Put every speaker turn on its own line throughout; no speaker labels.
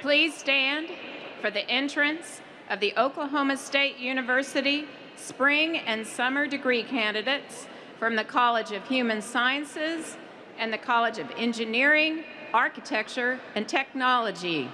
Please stand for the entrance of the Oklahoma State University spring and summer degree candidates from the College of Human Sciences and the College of Engineering, Architecture, and Technology.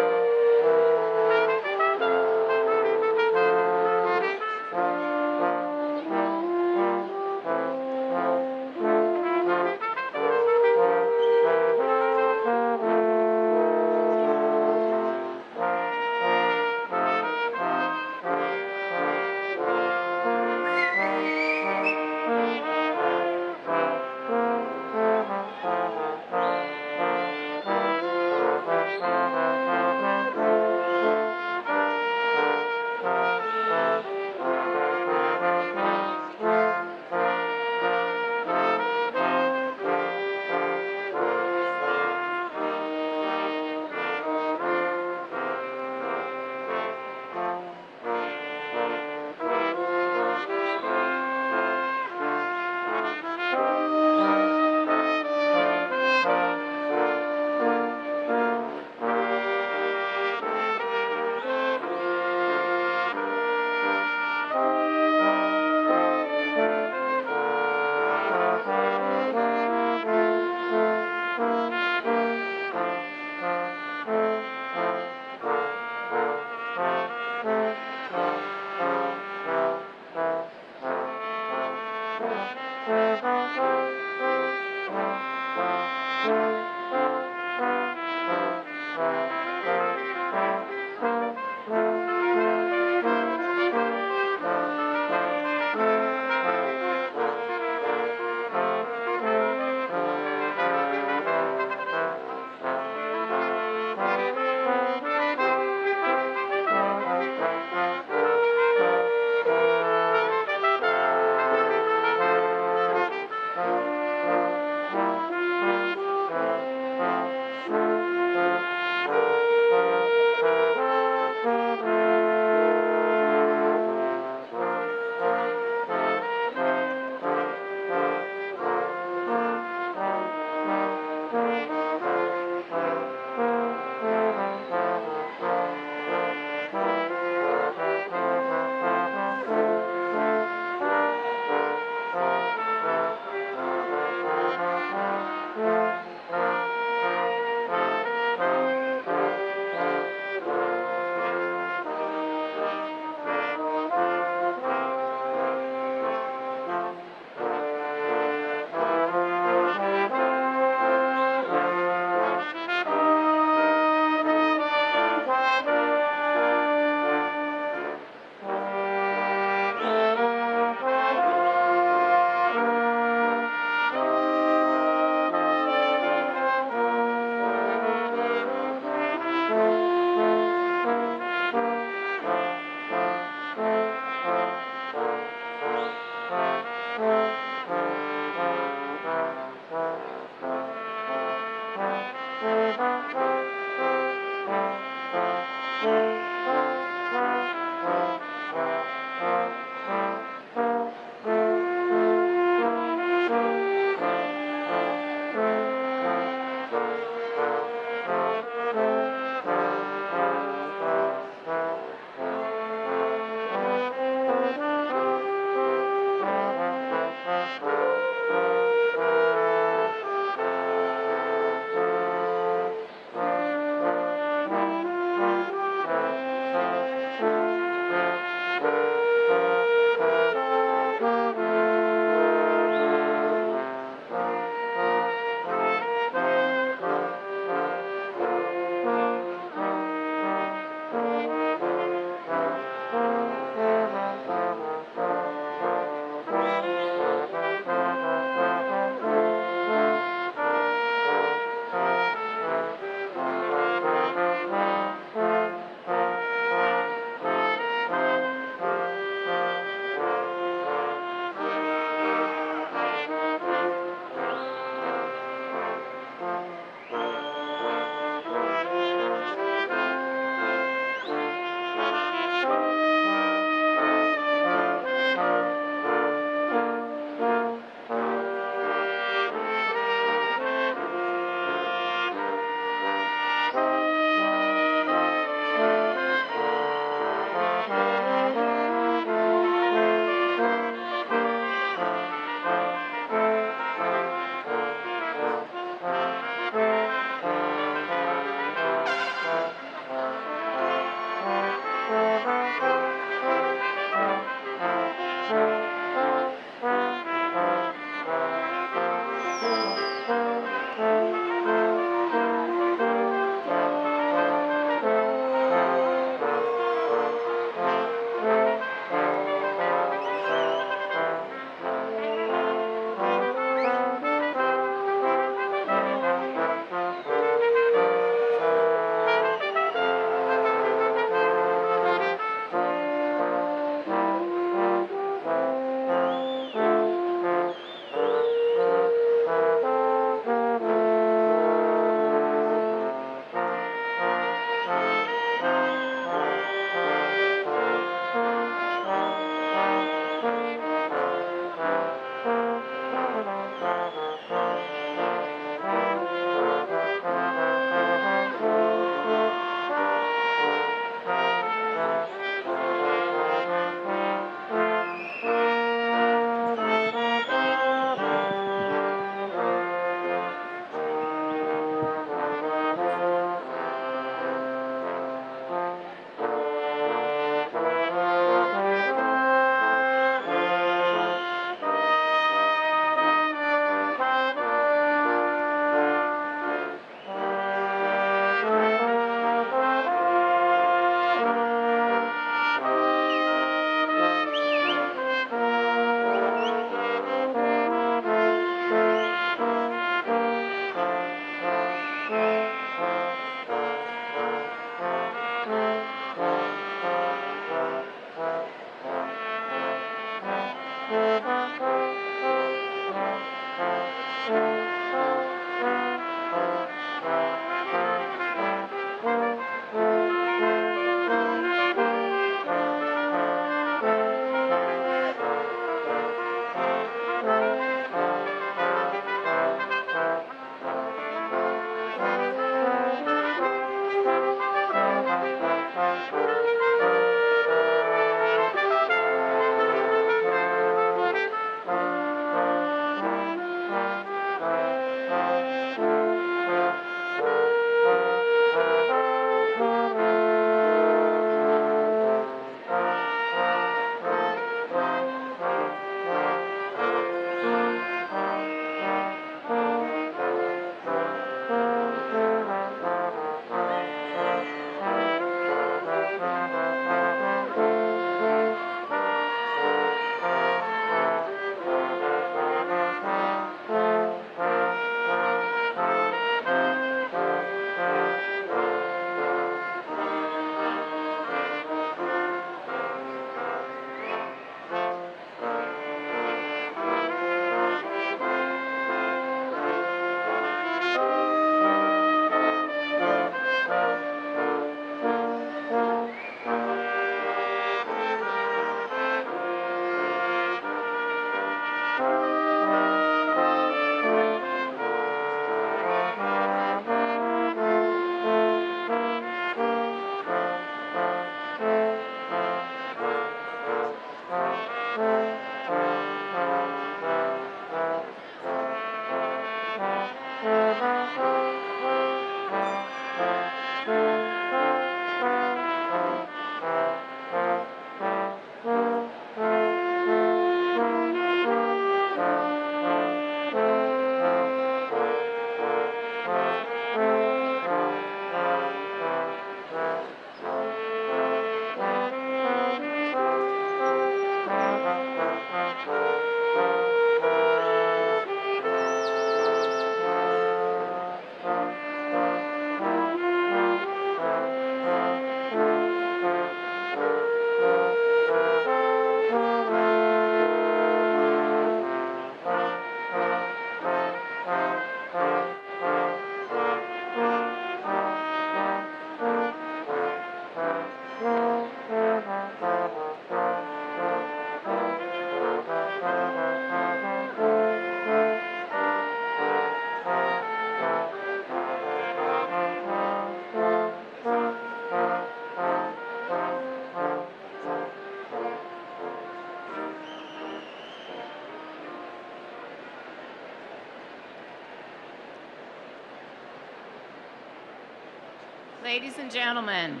Ladies and gentlemen,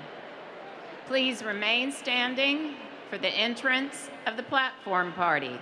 Please remain standing for the entrance of the platform party.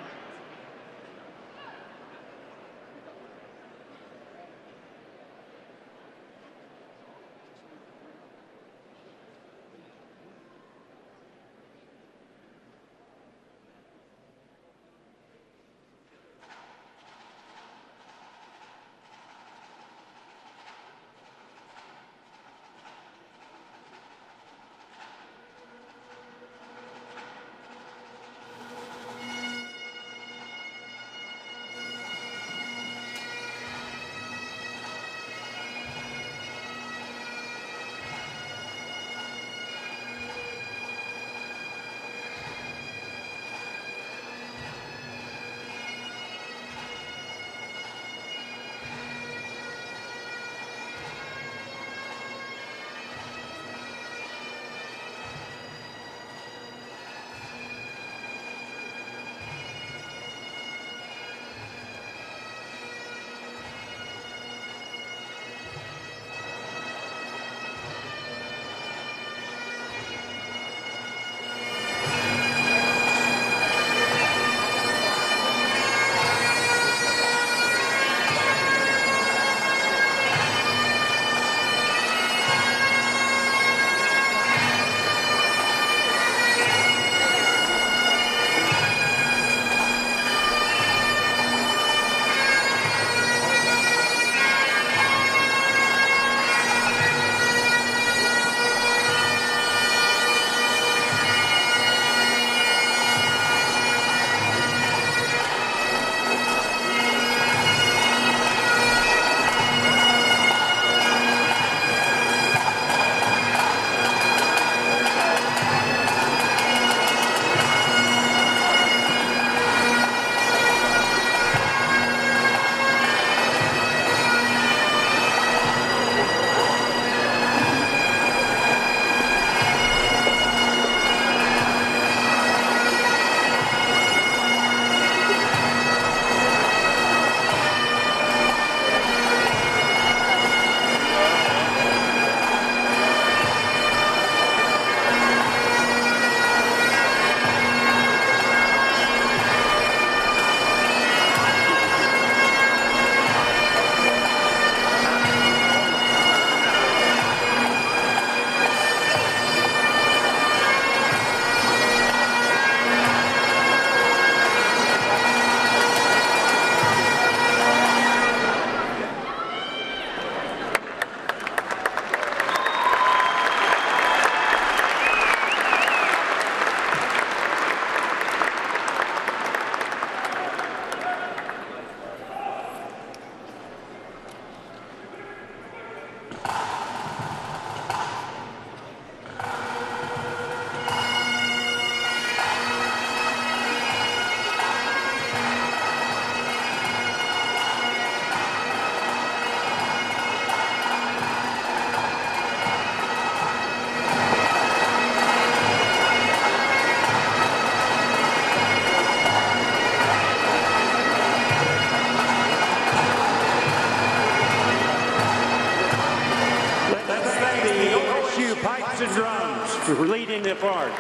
for leading the march.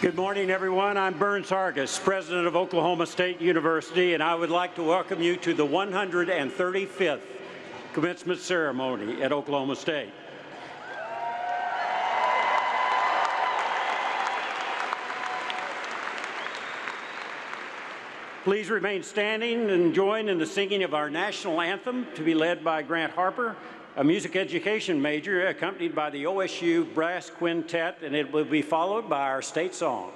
Good morning, everyone. I'm Burns Hargis, president of Oklahoma State University, and I would like to welcome you to the 135th commencement ceremony at Oklahoma State. Please remain standing and join in the singing of our national anthem, to be led by Grant Harper, a music education major, accompanied by the OSU Brass Quintet, and it will be followed by our state song.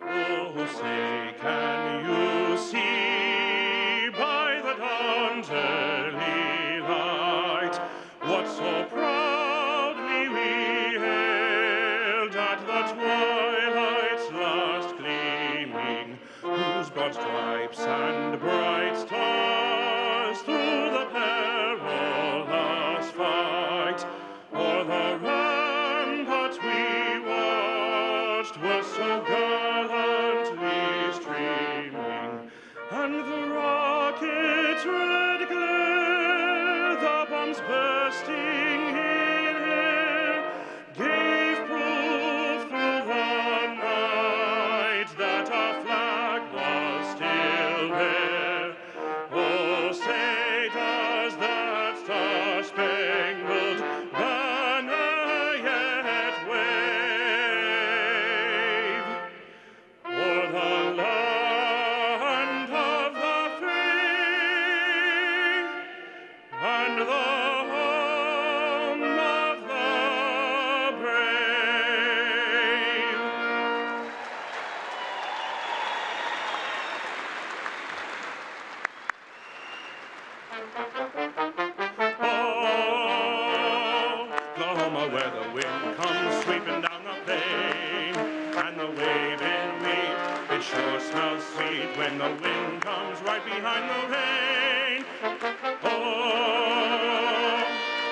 Oh, say, can you see by the dawn's early light what so proudly we hailed at the twilight's last gleaming, whose broad stripes and bright stars through the perilous fight. O'er the ramparts we watched were so gallantly streaming, and the rockets' red glare, the bombs bursting in air, gave proof through the night that our flag was still there. Oh, say does that star-spangled banner yet wave o'er the land of the free and the home of the brave. Oklahoma, where the wind comes sweeping down the plain, and the waving wheat, it sure smells sweet when the wind comes right behind the rain.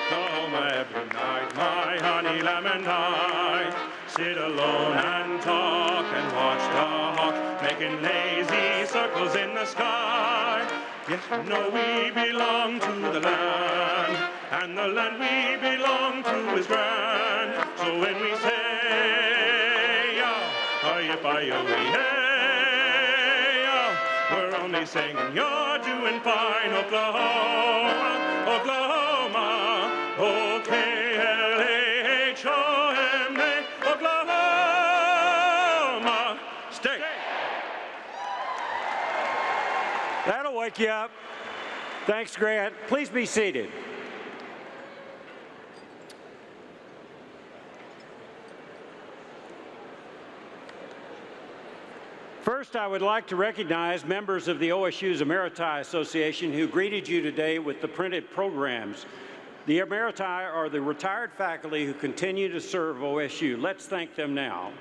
Oklahoma, every night, my honey lamb and I sit alone and talk and watch the hawk making lazy circles in the sky. Yes, you know we belong to the land, and the land we belong to is grand. So when we say, we're only singing, you're doing fine, Oklahoma, Oklahoma, O-K-L-A-H-O-M-A, Oklahoma State.
That'll wake you up. Thanks, Grant. Please be seated. First, I would like to recognize members of the OSU's Emeriti Association who greeted you today with the printed programs. The Emeriti are the retired faculty who continue to serve OSU. Let's thank them now.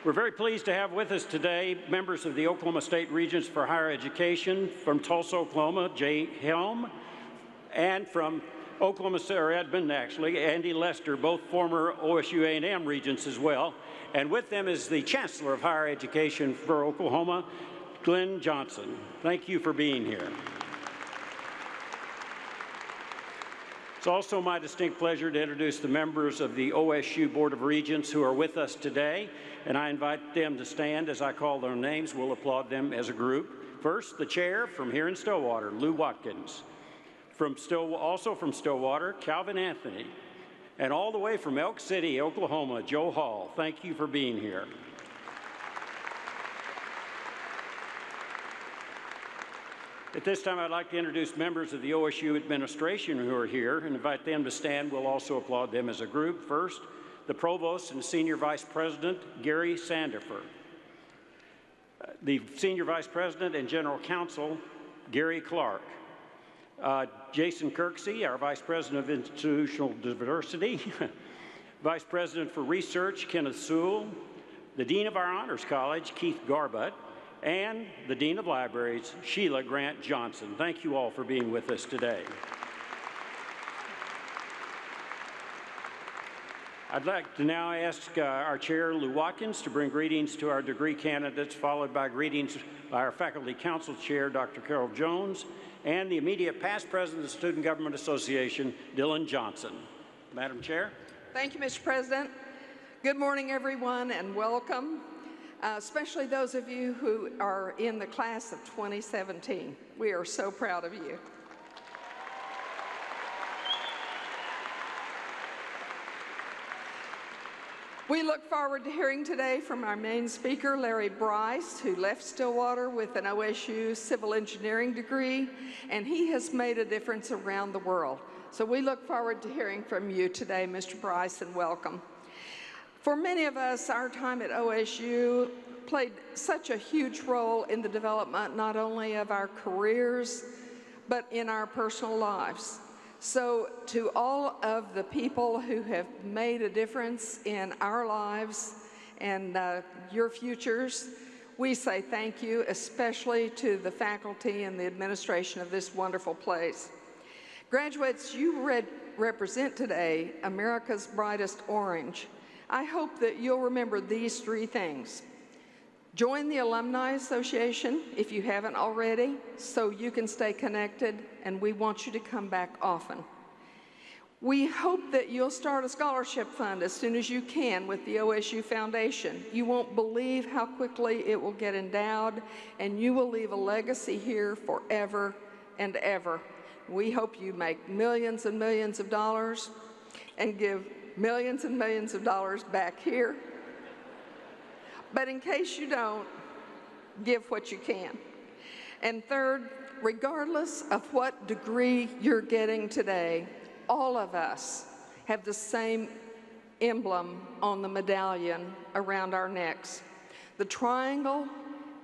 We're very pleased to have with us today members of the Oklahoma State Regents for Higher Education from Tulsa, Oklahoma, Jay Helm, and from Oklahoma, or Edmond actually, Andy Lester, both former OSU A&M Regents as well. And with them is the Chancellor of Higher Education for Oklahoma, Glenn Johnson. Thank you for being here. It's also my distinct pleasure to introduce the members of the OSU Board of Regents who are with us today, and I invite them to stand as I call their names. We'll applaud them as a group. First, the chair from here in Stillwater, Lou Watkins. Also from Stillwater, Calvin Anthony. And all the way from Elk City, Oklahoma, Joe Hall. Thank you for being here. At this time, I'd like to introduce members of the OSU administration who are here and invite them to stand. We'll also applaud them as a group. First, the Provost and Senior Vice President, Gary Sandifer. The Senior Vice President and General Counsel, Gary Clark. Jason Kirksey, our Vice President of Institutional Diversity. Vice President for Research, Kenneth Sewell. The Dean of our Honors College, Keith Garbutt. And the Dean of Libraries, Sheila Grant Johnson. Thank you all for being with us today. I'd like to now ask our chair, Lou Watkins, to bring greetings to our degree candidates, followed by greetings by our Faculty Council Chair, Dr. Carol Jones, and the immediate past president of the Student Government Association, Dylan Johnson. Madam Chair.
Thank you, Mr. President. Good morning, everyone, and welcome, especially those of you who are in the class of 2017. We are so proud of you. We look forward to hearing today from our main speaker, Larry Bryce, who left Stillwater with an OSU civil engineering degree, and he has made a difference around the world. So we look forward to hearing from you today, Mr. Bryce, and welcome. For many of us, our time at OSU played such a huge role in the development not only of our careers, but in our personal lives. So to all of the people who have made a difference in our lives and your futures, we say thank you, especially to the faculty and the administration of this wonderful place. Graduates, you represent today America's brightest orange. I hope that you'll remember these three things. Join the Alumni Association if you haven't already, so you can stay connected, and we want you to come back often. We hope that you'll start a scholarship fund as soon as you can with the OSU Foundation. You won't believe how quickly it will get endowed, and you will leave a legacy here forever and ever. We hope you make millions and millions of dollars and give millions and millions of dollars back here. But in case you don't, give what you can. And third, regardless of what degree you're getting today, all of us have the same emblem on the medallion around our necks. The triangle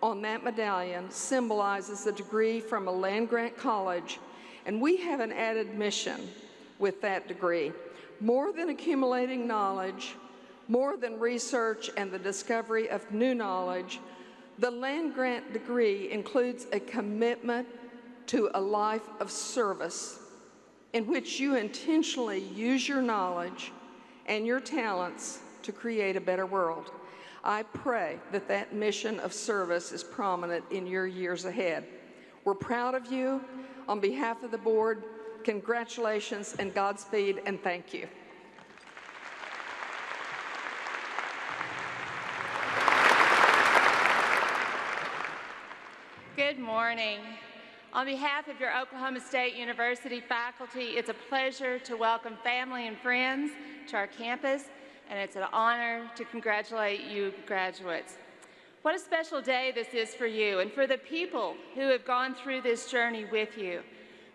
on that medallion symbolizes a degree from a land-grant college, and we have an added mission with that degree. More than accumulating knowledge, more than research and the discovery of new knowledge, the land-grant degree includes a commitment to a life of service in which you intentionally use your knowledge and your talents to create a better world. I pray that that mission of service is prominent in your years ahead. We're proud of you. On behalf of the board, congratulations and Godspeed, and thank you.
Good morning. On behalf of your Oklahoma State University faculty, it's a pleasure to welcome family and friends to our campus, and it's an honor to congratulate you graduates. What a special day this is for you and for the people who have gone through this journey with you.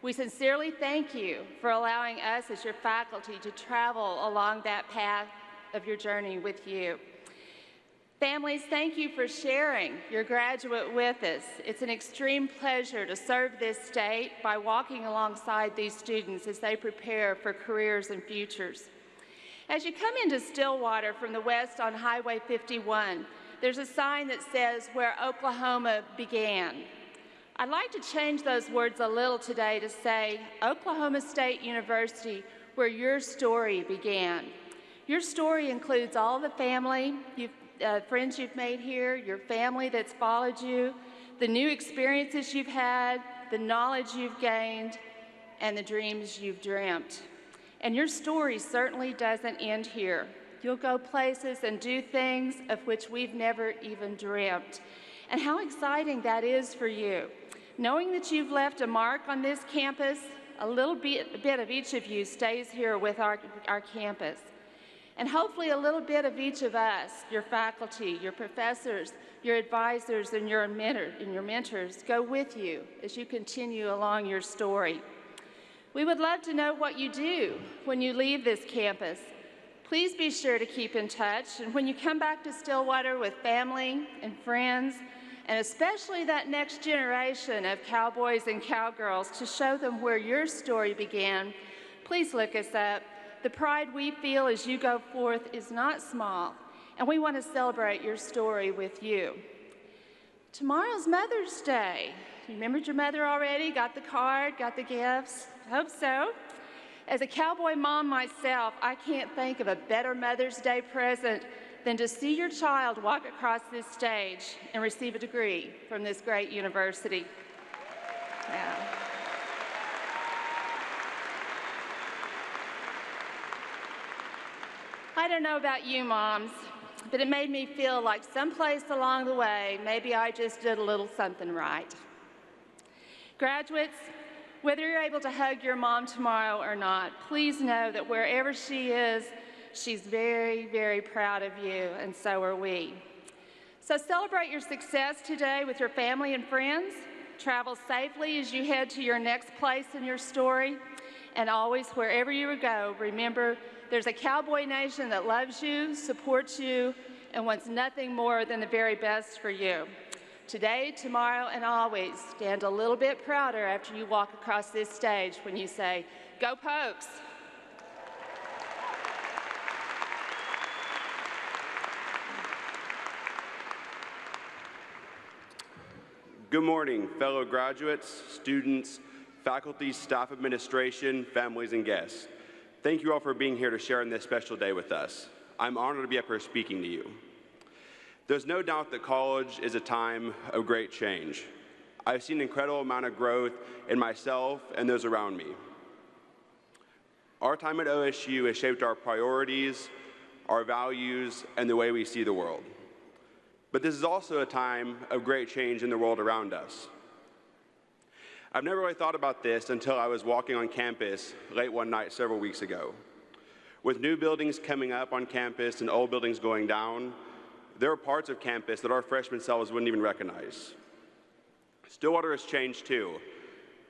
We sincerely thank you for allowing us as your faculty to travel along that path of your journey with you. Families, thank you for sharing your graduate with us. It's an extreme pleasure to serve this state by walking alongside these students as they prepare for careers and futures. As you come into Stillwater from the west on Highway 51, there's a sign that says, "Where Oklahoma began." I'd like to change those words a little today to say, Oklahoma State University, where your story began. Your story includes all the family friends you've made here, your family that's followed you, the new experiences you've had, the knowledge you've gained, and the dreams you've dreamt. And your story certainly doesn't end here. You'll go places and do things of which we've never even dreamt. And how exciting that is for you. Knowing that you've left a mark on this campus, a bit of each of you stays here with our campus. And hopefully a little bit of each of us, your faculty, your professors, your advisors, and your mentors go with you as you continue along your story. We would love to know what you do when you leave this campus. Please be sure to keep in touch, and when you come back to Stillwater with family and friends, and especially that next generation of cowboys and cowgirls to show them where your story began, please look us up. The pride we feel as you go forth is not small, and we want to celebrate your story with you. Tomorrow's Mother's Day. You remembered your mother already? Got the card? Got the gifts? Hope so. As a cowboy mom myself, I can't think of a better Mother's Day present than to see your child walk across this stage and receive a degree from this great university. Yeah. I don't know about you moms, but it made me feel like someplace along the way, maybe I just did a little something right. Graduates, whether you're able to hug your mom tomorrow or not, please know that wherever she is, she's very, very proud of you, and so are we. So celebrate your success today with your family and friends. Travel safely as you head to your next place in your story. And always, wherever you go, remember there's a cowboy nation that loves you, supports you, and wants nothing more than the very best for you.
Today, tomorrow, and always stand a little bit prouder after you walk across this stage when you say, "Go Pokes!"
Good morning, fellow graduates, students, faculty, staff administration, families, and guests. Thank you all for being here to share in this special day with us. I'm honored to be up here speaking to you. There's no doubt that college is a time of great change. I've seen an incredible amount of growth in myself and those around me. Our time at OSU has shaped our priorities, our values, and the way we see the world. But this is also a time of great change in the world around us. I've never really thought about this until I was walking on campus late one night several weeks ago. With new buildings coming up on campus and old buildings going down, there are parts of campus that our freshman selves wouldn't even recognize. Stillwater has changed too.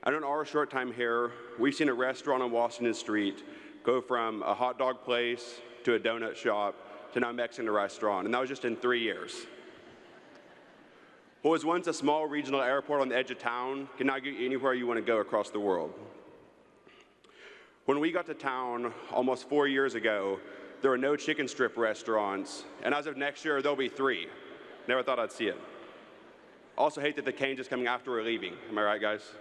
And in our short time here, we've seen a restaurant on Washington Street go from a hot dog place to a donut shop to now a Mexican restaurant, and that was just in 3 years. What was once a small regional airport on the edge of town can now get you anywhere you want to go across the world. When we got to town almost 4 years ago, there were no chicken strip restaurants, and as of next year, there'll be 3. Never thought I'd see it. Also hate that the Canes is coming after we're leaving. Am I right, guys?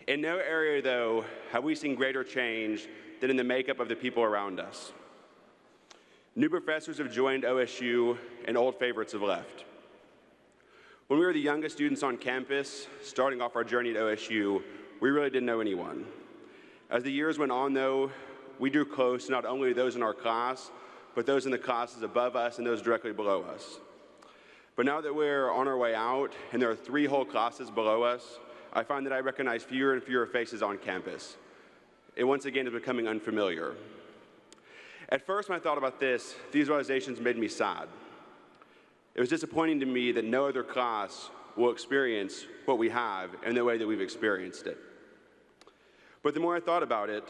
In no area, though, have we seen greater change than in the makeup of the people around us. New professors have joined OSU, and old favorites have left. When we were the youngest students on campus, starting off our journey at OSU, we really didn't know anyone. As the years went on, though, we drew close to not only those in our class, but those in the classes above us and those directly below us. But now that we're on our way out, and there are 3 whole classes below us, I find that I recognize fewer and fewer faces on campus. It once again is becoming unfamiliar. At first, when I thought about this, these realizations made me sad. It was disappointing to me that no other class will experience what we have in the way that we've experienced it. But the more I thought about it,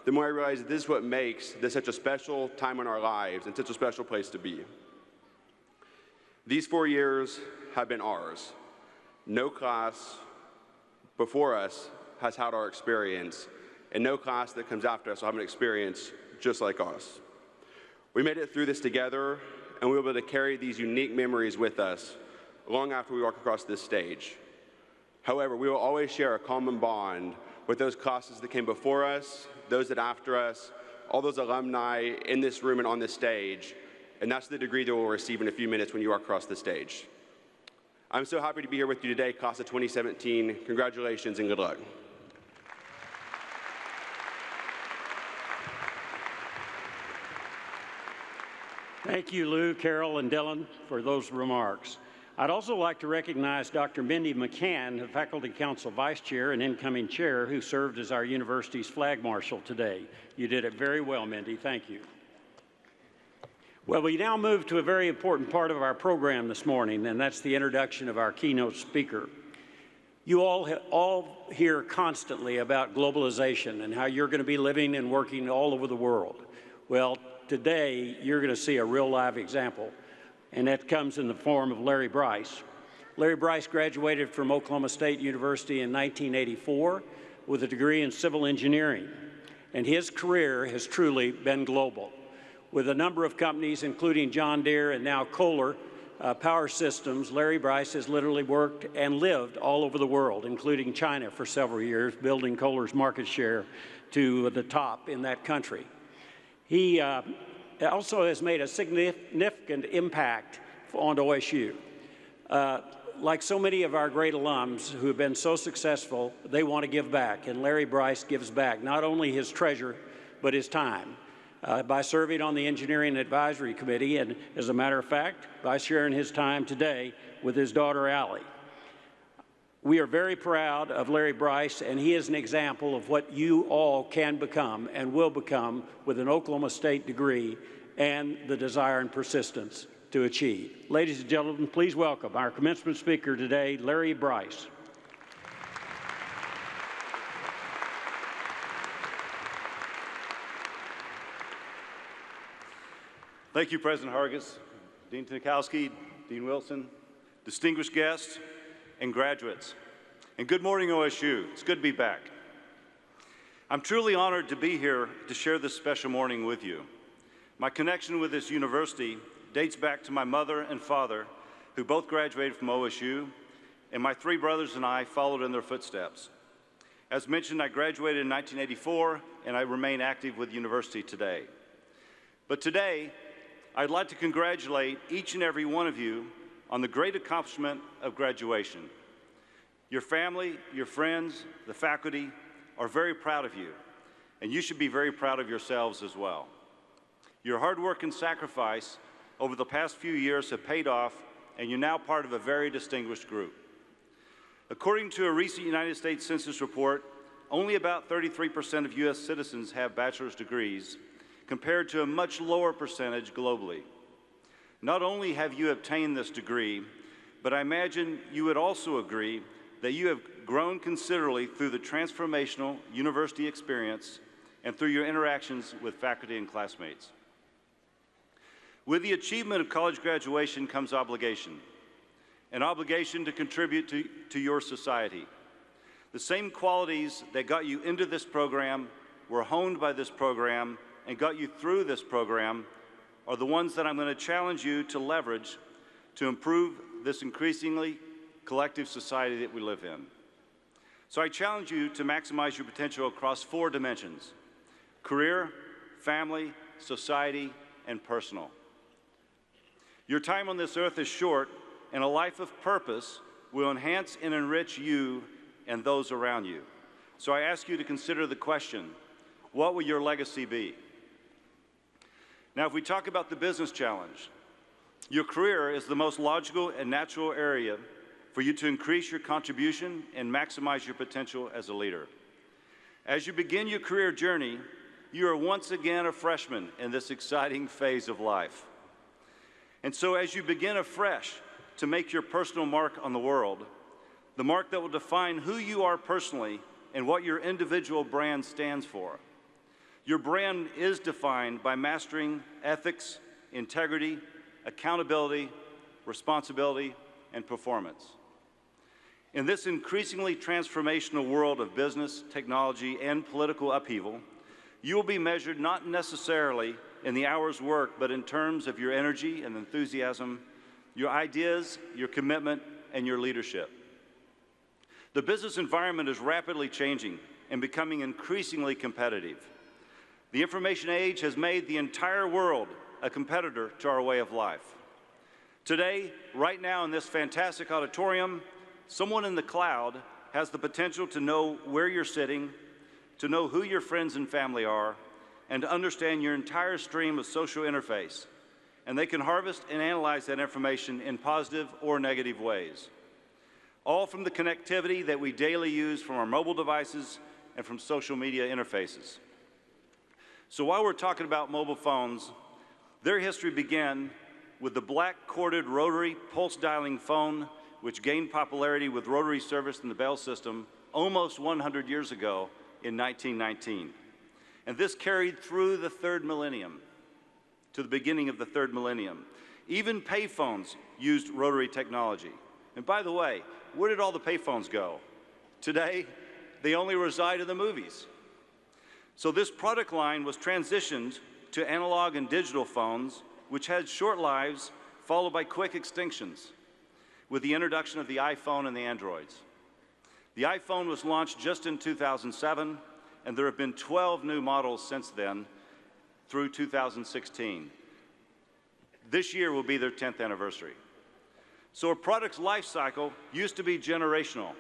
the more I realized that this is what makes this such a special time in our lives and such a special place to be. These 4 years have been ours. No class before us has had our experience, and no class that comes after us will have an experience just like us. We made it through this together, and we'll be able to carry these unique memories with us long after we walk across this stage. However, we will always share a common bond with those classes that came before us, those that after us, all those alumni in this room and on this stage, and that's the degree that we'll receive in a few minutes when you walk across the stage. I'm so happy to be here with you today, class of 2017. Congratulations and good luck.
Thank you, Lou, Carol, and Dylan, for those remarks. I'd also like to recognize Dr. Mindy McCann, the Faculty Council Vice Chair and incoming Chair, who served as our university's Flag Marshal today. You did it very well, Mindy. Thank you. Well, we now move to a very important part of our program this morning, and that's the introduction of our keynote speaker. You all hear constantly about globalization and how you're going to be living and working all over the world. Well, today, you're going to see a real live example, and that comes in the form of Larry Bryce. Larry Bryce graduated from Oklahoma State University in 1984 with a degree in civil engineering, and his career has truly been global. With a number of companies, including John Deere and now Kohler Power Systems, Larry Bryce has literally worked and lived all over the world, including China for several years, building Kohler's market share to the top in that country. He also has made a significant impact on OSU. Like so many of our great alums who have been so successful, they want to give back, and Larry Bryce gives back not only his treasure, but his time. By serving on the Engineering Advisory Committee, and as a matter of fact, by sharing his time today with his daughter, Allie. We are very proud of Larry Bryce, and he is an example of what you all can become and will become with an Oklahoma State degree and the desire and persistence to achieve. Ladies and gentlemen, please welcome our commencement speaker today, Larry Bryce.
Thank you, President Hargis, Dean Tinikowski, Dean Wilson, distinguished guests, and graduates. And good morning, OSU. It's good to be back. I'm truly honored to be here to share this special morning with you. My connection with this university dates back to my mother and father, who both graduated from OSU, and my three brothers and I followed in their footsteps. As mentioned, I graduated in 1984, and I remain active with the university today. But today, I'd like to congratulate each and every one of you on the great accomplishment of graduation. Your family, your friends, the faculty are very proud of you, and you should be very proud of yourselves as well. Your hard work and sacrifice over the past few years have paid off, and you're now part of a very distinguished group. According to a recent United States Census report, only about 33% of U.S. citizens have bachelor's degrees, compared to a much lower percentage globally. Not only have you obtained this degree, but I imagine you would also agree that you have grown considerably through the transformational university experience and through your interactions with faculty and classmates. With the achievement of college graduation comes obligation, an obligation to contribute to your society. The same qualities that got you into this program, were honed by this program, and got you through this program are the ones that I'm going to challenge you to leverage to improve this increasingly collective society that we live in. So I challenge you to maximize your potential across 4 dimensions: career, family, society, and personal. Your time on this earth is short, and a life of purpose will enhance and enrich you and those around you. So I ask you to consider the question, what will your legacy be? Now, if we talk about the business challenge, your career is the most logical and natural area for you to increase your contribution and maximize your potential as a leader. As you begin your career journey, you are once again a freshman in this exciting phase of life. And so as you begin afresh to make your personal mark on the world, the mark that will define who you are personally and what your individual brand stands for. Your brand is defined by mastering ethics, integrity, accountability, responsibility, and performance. In this increasingly transformational world of business, technology, and political upheaval, you will be measured not necessarily in the hours worked, but in terms of your energy and enthusiasm, your ideas, your commitment, and your leadership. The business environment is rapidly changing and becoming increasingly competitive. The information age has made the entire world a competitor to our way of life. Today, right now in this fantastic auditorium, someone in the cloud has the potential to know where you're sitting, to know who your friends and family are, and to understand your entire stream of social interface. And they can harvest and analyze that information in positive or negative ways, all from the connectivity that we daily use from our mobile devices and from social media interfaces. So while we're talking about mobile phones, their history began with the black corded rotary pulse dialing phone, which gained popularity with rotary service in the Bell system almost 100 years ago in 1919. And this carried through the 3rd millennium, to the beginning of the 3rd millennium. Even payphones used rotary technology. And by the way, where did all the payphones go? Today, they only reside in the movies. So this product line was transitioned to analog and digital phones, which had short lives followed by quick extinctions with the introduction of the iPhone and the Androids. The iPhone was launched just in 2007, and there have been 12 new models since then through 2016. This year will be their 10th anniversary. So a product's life cycle used to be generational.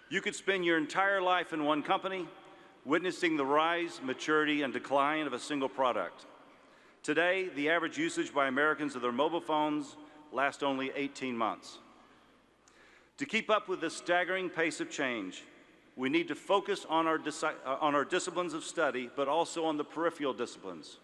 You could spend your entire life in one company, witnessing the rise, maturity, and decline of a single product. Today, the average usage by Americans of their mobile phones lasts only 18 months. To keep up with this staggering pace of change, we need to focus on our disciplines of study, but also on the peripheral disciplines.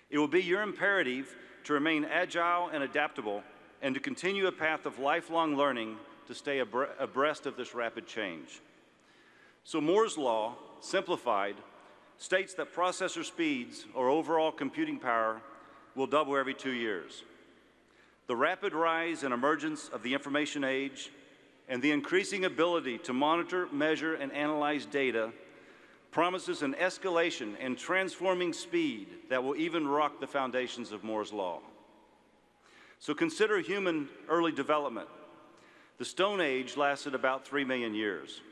It will be your imperative to remain agile and adaptable and to continue a path of lifelong learning to stay abreast of this rapid change. So Moore's Law, simplified, states that processor speeds, or overall computing power, will double every 2 years. The rapid rise and emergence of the information age and the increasing ability to monitor, measure, and analyze data promises an escalation and transforming speed that will even rock the foundations of Moore's Law. So consider human early development. The Stone Age lasted about 3 million years.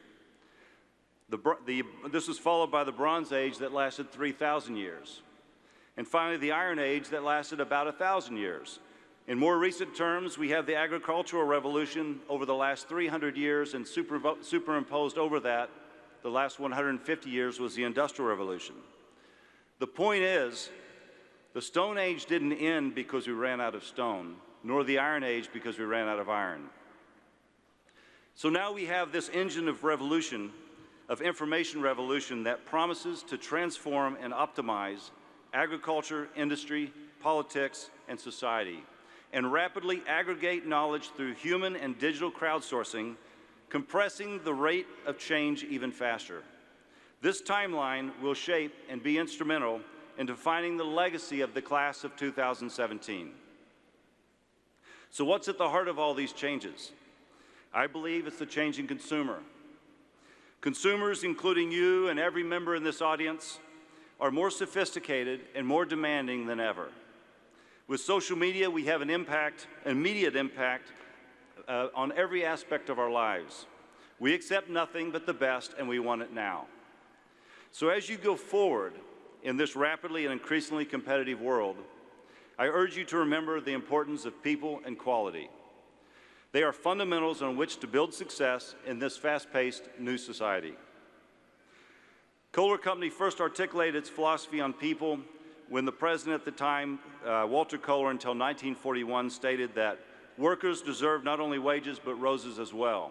This was followed by the Bronze Age that lasted 3,000 years. And finally, the Iron Age that lasted about 1,000 years. In more recent terms, we have the agricultural revolution over the last 300 years, and superimposed over that, the last 150 years was the Industrial Revolution. The point is, the Stone Age didn't end because we ran out of stone, nor the Iron Age because we ran out of iron. So now we have this engine of revolution, of information revolution, that promises to transform and optimize agriculture, industry, politics, and society, and rapidly aggregate knowledge through human and digital crowdsourcing, compressing the rate of change even faster. This timeline will shape and be instrumental in defining the legacy of the class of 2017. So what's at the heart of all these changes? I believe it's the changing consumer. Consumers, including you and every member in this audience, are more sophisticated and more demanding than ever. With social media, we have an immediate impact on every aspect of our lives. We accept nothing but the best, and we want it now. So as you go forward in this rapidly and increasingly competitive world, I urge you to remember the importance of people and quality. They are fundamentals on which to build success in this fast-paced new society. Kohler Company first articulated its philosophy on people when the president at the time, Walter Kohler, until 1941, stated that workers deserve not only wages but roses as well.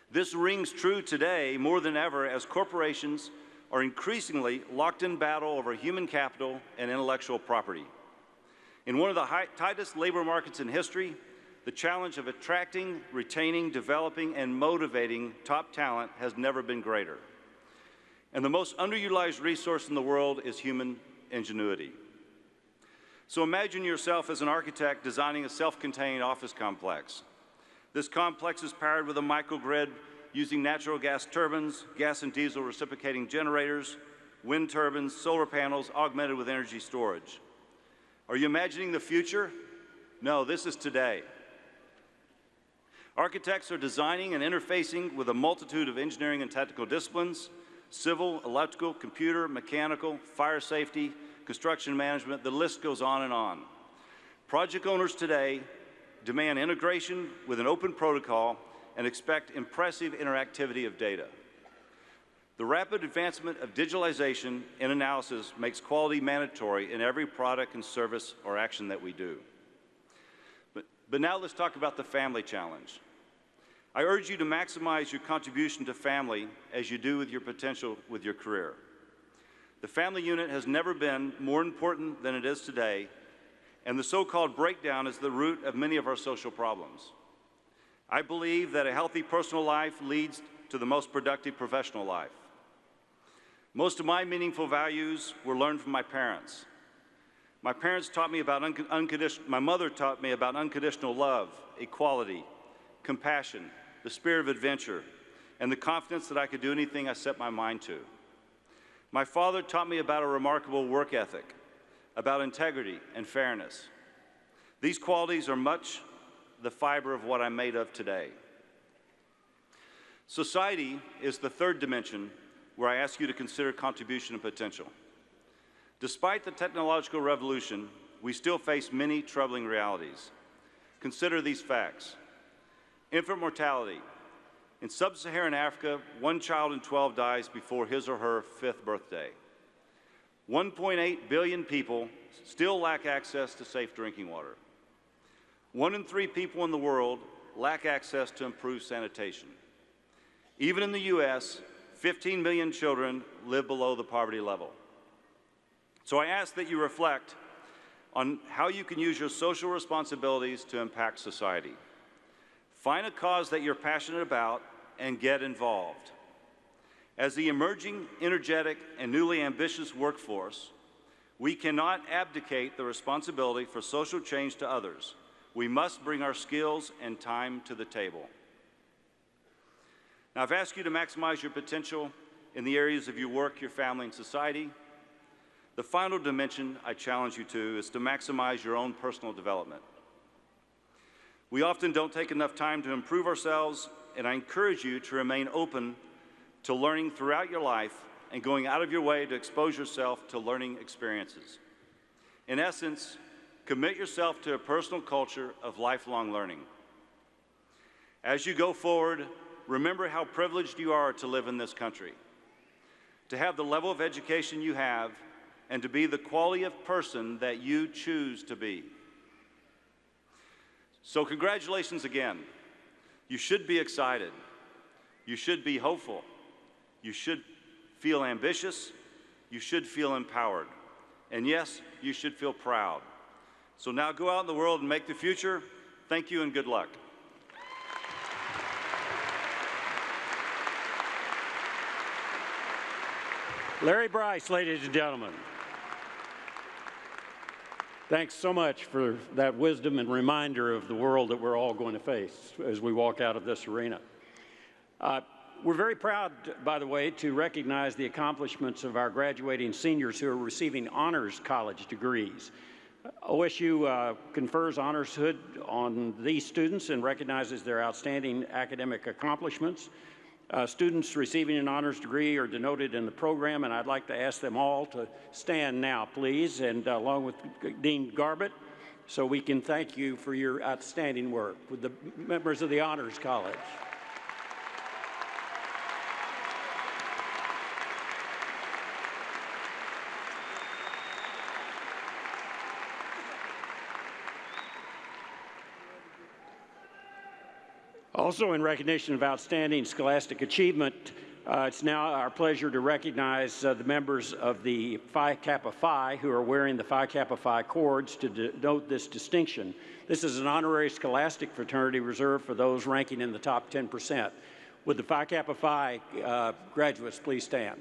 This rings true today more than ever as corporations are increasingly locked in battle over human capital and intellectual property. In one of the tightest labor markets in history, the challenge of attracting, retaining, developing, and motivating top talent has never been greater. And the most underutilized resource in the world is human ingenuity. So imagine yourself as an architect designing a self-contained office complex. This complex is powered with a microgrid using natural gas turbines, gas and diesel reciprocating generators, wind turbines, solar panels, augmented with energy storage. Are you imagining the future? No, this is today. Architects are designing and interfacing with a multitude of engineering and technical disciplines: civil, electrical, computer, mechanical, fire safety, construction management, the list goes on and on. Project owners today demand integration with an open protocol and expect impressive interactivity of data. The rapid advancement of digitalization and analysis makes quality mandatory in every product and service or action that we do. But now let's talk about the family challenge. I urge you to maximize your contribution to family as you do with your potential with your career. The family unit has never been more important than it is today, and the so-called breakdown is the root of many of our social problems. I believe that a healthy personal life leads to the most productive professional life. Most of my meaningful values were learned from my parents. My parents taught me about my mother taught me about unconditional love, equality, compassion, the spirit of adventure, and the confidence that I could do anything I set my mind to. My father taught me about a remarkable work ethic, about integrity and fairness. These qualities are much the fiber of what I'm made of today. Society is the third dimension where I ask you to consider contribution and potential. Despite the technological revolution, we still face many troubling realities. Consider these facts. Infant mortality. In sub-Saharan Africa, 1 child in 12 dies before his or her 5th birthday. 1.8 billion people still lack access to safe drinking water. 1 in 3 people in the world lack access to improved sanitation. Even in the U.S., 15 million children live below the poverty level. So I ask that you reflect on how you can use your social responsibilities to impact society. Find a cause that you're passionate about and get involved. As the emerging, energetic, and newly ambitious workforce, we cannot abdicate the responsibility for social change to others, We must bring our skills and time to the table. Now, I've asked you to maximize your potential in the areas of your work, your family, and society. The final dimension I challenge you to is to maximize your own personal development. We often don't take enough time to improve ourselves, and I encourage you to remain open to learning throughout your life and going out of your way to expose yourself to learning experiences. In essence, commit yourself to a personal culture of lifelong learning. As you go forward, remember how privileged you are to live in this country, to have the level of education you have, and to be the quality of person that you choose to be. So congratulations again. You should be excited. You should be hopeful. You should feel ambitious. You should feel empowered. And yes, you should feel proud. So now go out in the world and make the future. Thank you and good luck.
Larry Bryce, ladies and gentlemen. Thanks so much for that wisdom and reminder of the world that we're all going to face as we walk out of this arena. We're very proud, by the way, to recognize the accomplishments of our graduating seniors who are receiving honors college degrees. OSU confers honorshood on these students and recognizes their outstanding academic accomplishments. Students receiving an honors degree are denoted in the program, and I'd like to ask them all to stand now, please, and along with Dean Garbett, so we can thank you for your outstanding work with the members of the Honors College. Also, in recognition of outstanding scholastic achievement, it's now our pleasure to recognize the members of the Phi Kappa Phi who are wearing the Phi Kappa Phi cords to denote this distinction. This is an honorary scholastic fraternity reserved for those ranking in the top 10%. Would the Phi Kappa Phi graduates please stand?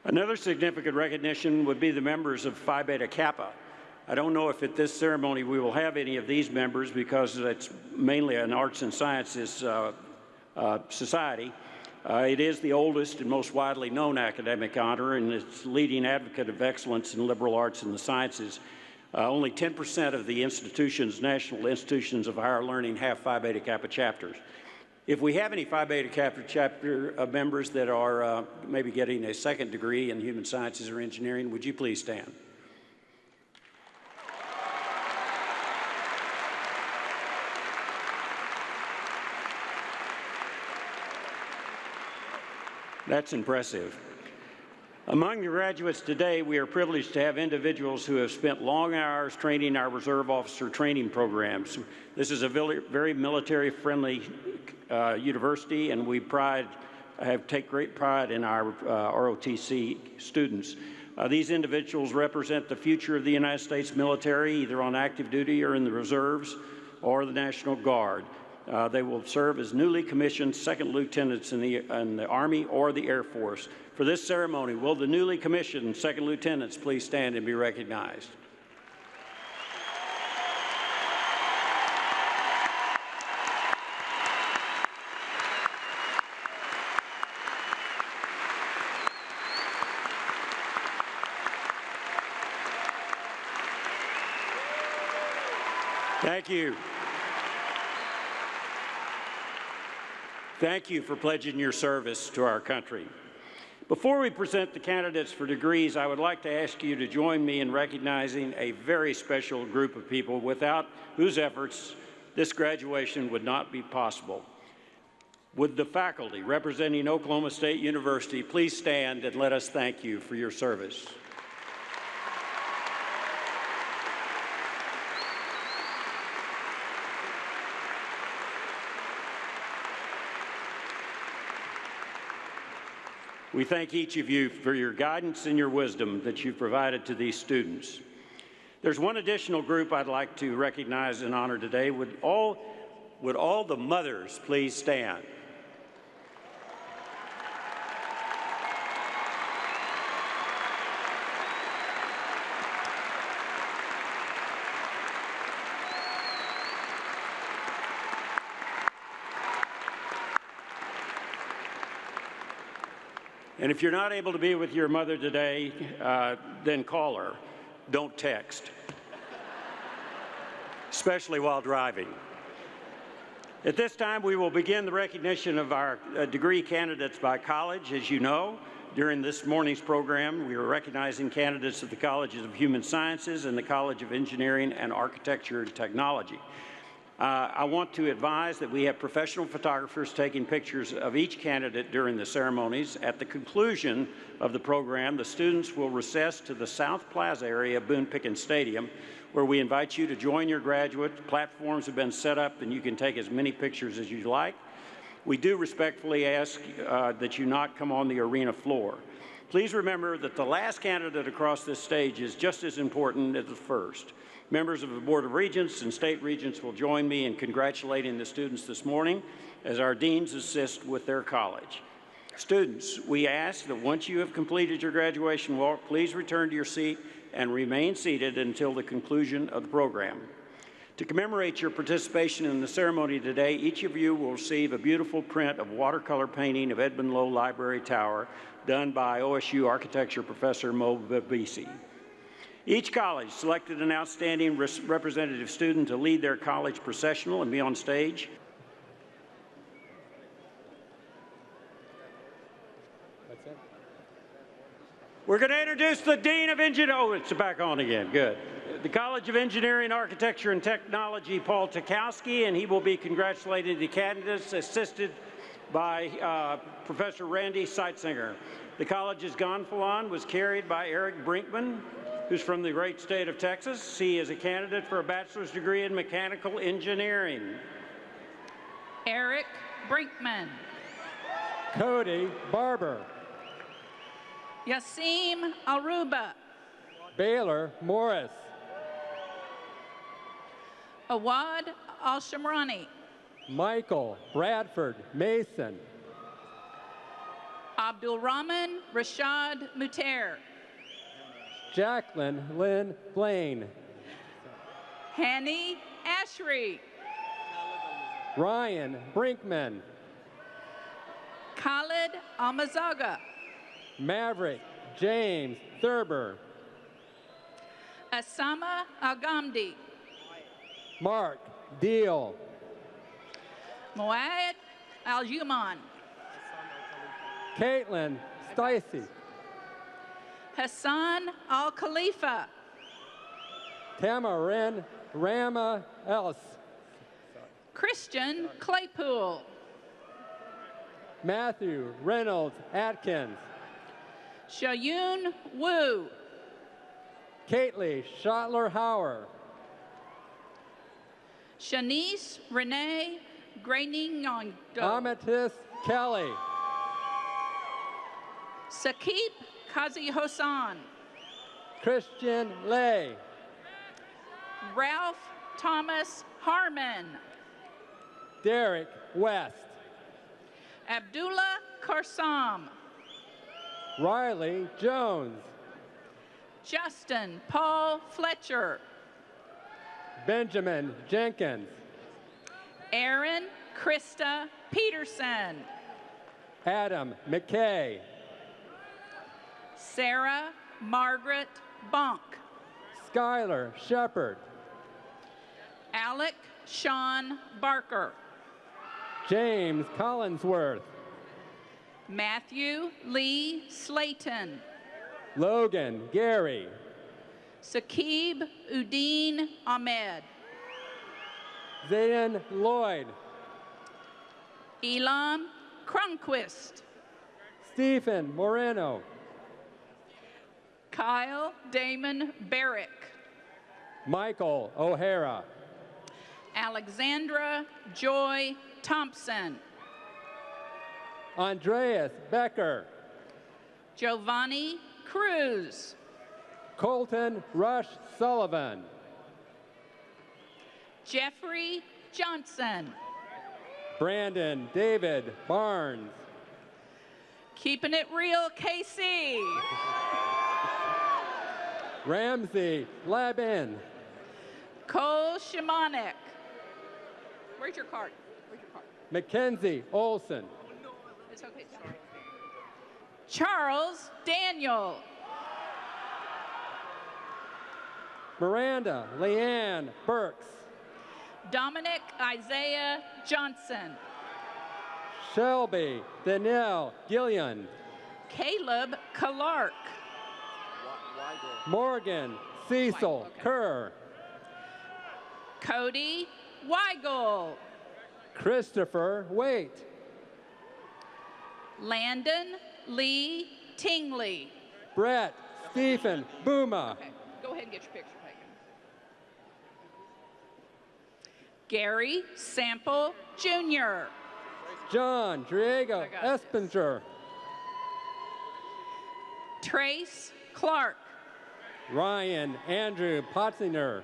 Another significant recognition would be the members of Phi Beta Kappa. I don't know if at this ceremony we will have any of these members because it's mainly an arts and sciences society. It is the oldest and most widely known academic honor, and it's leading advocate of excellence in liberal arts and the sciences. Only 10% of the institutions, national institutions of higher learning, have Phi Beta Kappa chapters. If we have any Phi Beta Kappa chapter members that are maybe getting a second degree in human sciences or engineering, would you please stand? That's impressive. Among the graduates today, we are privileged to have individuals who have spent long hours training our reserve officer training programs. This is a very military-friendly university, and we take great pride in our ROTC students. These individuals represent the future of the United States military, either on active duty or in the reserves or the National Guard. They will serve as newly commissioned second lieutenants in the Army or the Air Force. For this ceremony, will the newly commissioned second lieutenants please stand and be recognized? Thank you. Thank you for pledging your service to our country. Before we present the candidates for degrees, I would like to ask you to join me in recognizing a very special group of people without whose efforts this graduation would not be possible. Would the faculty representing Oklahoma State University please stand and let us thank you for your service. We thank each of you for your guidance and your wisdom that you've provided to these students. There's one additional group I'd like to recognize and honor today. Would Would all the mothers please stand? And if you're not able to be with your mother today, then call her. Don't text, especially while driving. At this time, we will begin the recognition of our degree candidates by college. As you know, during this morning's program, we are recognizing candidates of the Colleges of Human Sciences and the College of Engineering and Architecture and Technology. I want to advise that we have professional photographers taking pictures of each candidate during the ceremonies. At the conclusion of the program, the students will recess to the South Plaza area of Boone Pickens Stadium, where we invite you to join your graduates. Platforms have been set up, and you can take as many pictures as you like. We do respectfully ask that you not come on the arena floor. Please remember that the last candidate across this stage is just as important as the first. Members of the Board of Regents and State Regents will join me in congratulating the students this morning as our deans assist with their college. Students, we ask that once you have completed your graduation walk, please return to your seat and remain seated until the conclusion of the program. To commemorate your participation in the ceremony today, each of you will receive a beautiful print of watercolor painting of Edmund Lowe Library Tower done by OSU architecture professor Mo Babisi. Each college selected an outstanding representative student to lead their college processional and be on stage. We're going to introduce the Dean of Engineering. Oh, it's back on again. Good. The College of Engineering, Architecture, and Technology, Paul Tukowski, and he will be congratulating the candidates, assisted by Professor Randy Seitzinger. The college's gonfalon was carried by Eric Brinkman, who's from the great state of Texas. He is a candidate for a bachelor's degree in mechanical engineering.
Eric Brinkman.
Cody Barber.
Yassim Aruba.
Baylor Morris.
Awad Al-Shamrani.
Michael Bradford Mason.
Abdulrahman Rashad Muter.
Jacqueline Lynn Blaine.
Hani Ashri.
Ryan Brinkman.
Khalid Almazaga.
Maverick James Thurber.
Asama Algamdi.
Mark Deal.
Moad Al-Yuman.
Caitlin Stacey.
Hassan Al-Khalifa.
Tamarin Rama Els.
Christian Claypool.
Matthew Reynolds Atkins.
Shayun Wu.
Kately Schottler Hauer.
Shanice Renee Grainingo.
Amethyst Kelly.
Sakib Kazi Hosan.
Christian Lay.
Ralph Thomas Harmon.
Derek West.
Abdullah Karsam.
Riley Jones.
Justin Paul Fletcher.
Benjamin Jenkins.
Aaron Krista Peterson.
Adam McKay.
Sarah Margaret Bonk.
Skylar Shepard.
Alec Sean Barker.
James Collinsworth.
Matthew Lee Slayton.
Logan Gary.
Sakib Udin Ahmed.
Zayden Lloyd.
Elam Cronquist.
Stephen Moreno.
Kyle Damon Barrick.
Michael O'Hara.
Alexandra Joy Thompson.
Andreas Becker.
Giovanni Cruz.
Colton Rush Sullivan.
Jeffrey Johnson.
Brandon David Barnes.
Keeping it real, KC.
Ramsey Labin.
Cole Shimonek. Where's your card? Where's your card?
Mackenzie Olson.
It's okay, Charles Daniel.
Miranda Leanne Burks.
Dominic Isaiah Johnson.
Shelby Danielle Gillian.
Caleb Clark.
Morgan Cecil Kerr.
Cody Weigel.
Christopher Waite.
Landon Lee Tingley.
Brett Stephen Booma.
Okay, go ahead and get your picture taken. Gary Sample Jr.
John Diego Espinger.
Trace Clark.
Ryan Andrew Potzinger.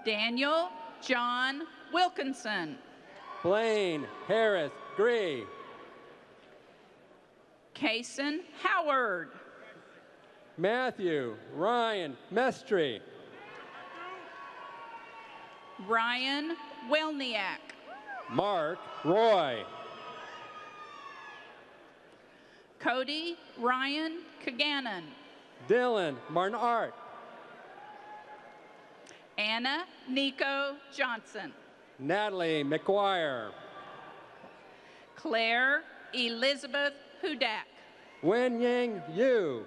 Daniel John Wilkinson.
Blaine Harris Gree.
Kason Howard.
Matthew Ryan Mestry.
Ryan Welniak.
Mark Roy.
Cody Ryan Kaganon.
Dylan Marnart.
Anna Nico Johnson.
Natalie McGuire.
Claire Elizabeth Hudak.
Wen Ying Yu.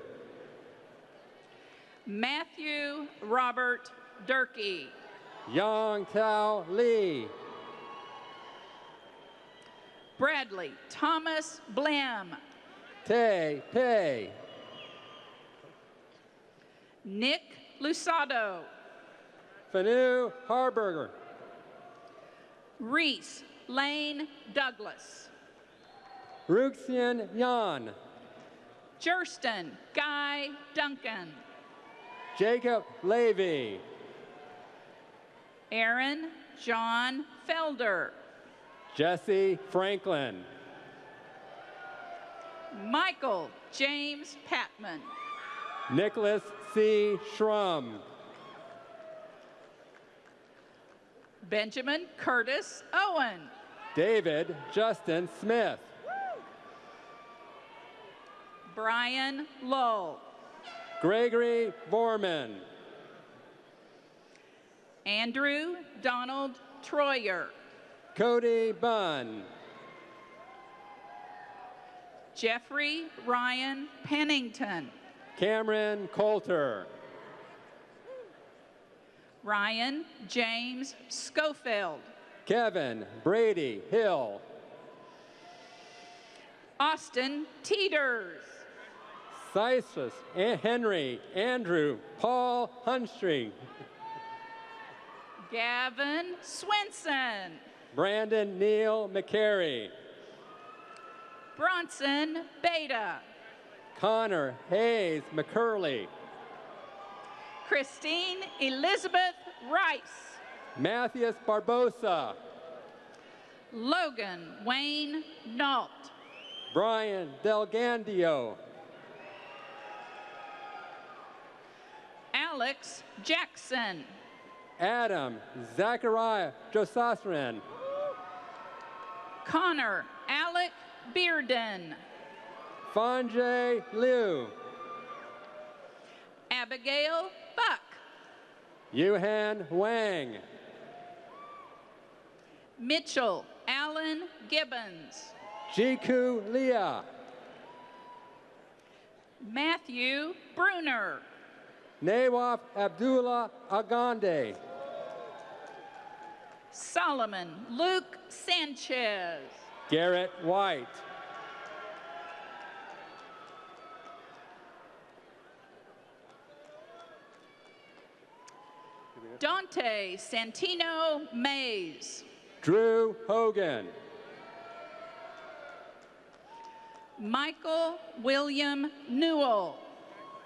Matthew Robert Durkee.
Yang Tao Lee.
Bradley Thomas Blam.
Tay Pei.
Nick Lusado.
Fanu Harburger.
Reese Lane Douglas.
Ruxian Yan.
Jurston Guy Duncan.
Jacob Levy.
Aaron John Felder.
Jesse Franklin.
Michael James Patman.
Nicholas C. Schrum.
Benjamin Curtis Owen.
David Justin Smith.
Brian Lull.
Gregory Vorman.
Andrew Donald Troyer.
Cody Bunn.
Jeffrey Ryan Pennington.
Cameron Coulter.
Ryan James Schofield.
Kevin Brady Hill.
Austin Teeters.
Cisus Henry Andrew Paul Hunstring.
Gavin Swinson.
Brandon Neal McCary.
Bronson Beta.
Connor Hayes McCurley.
Christine Elizabeth Rice.
Matthias Barbosa.
Logan Wayne Nault.
Brian Delgandio.
Alex Jackson.
Adam Zachariah Josasrin.
Connor Alec Bearden.
Fanjay Liu.
Abigail Buck.
Yuhan Wang.
Mitchell Allen Gibbons.
Jiku Leah.
Matthew Bruner.
Nawaf Abdullah Agande.
Solomon Luke Sanchez.
Garrett White.
Dante Santino Mays.
Drew Hogan.
Michael William Newell.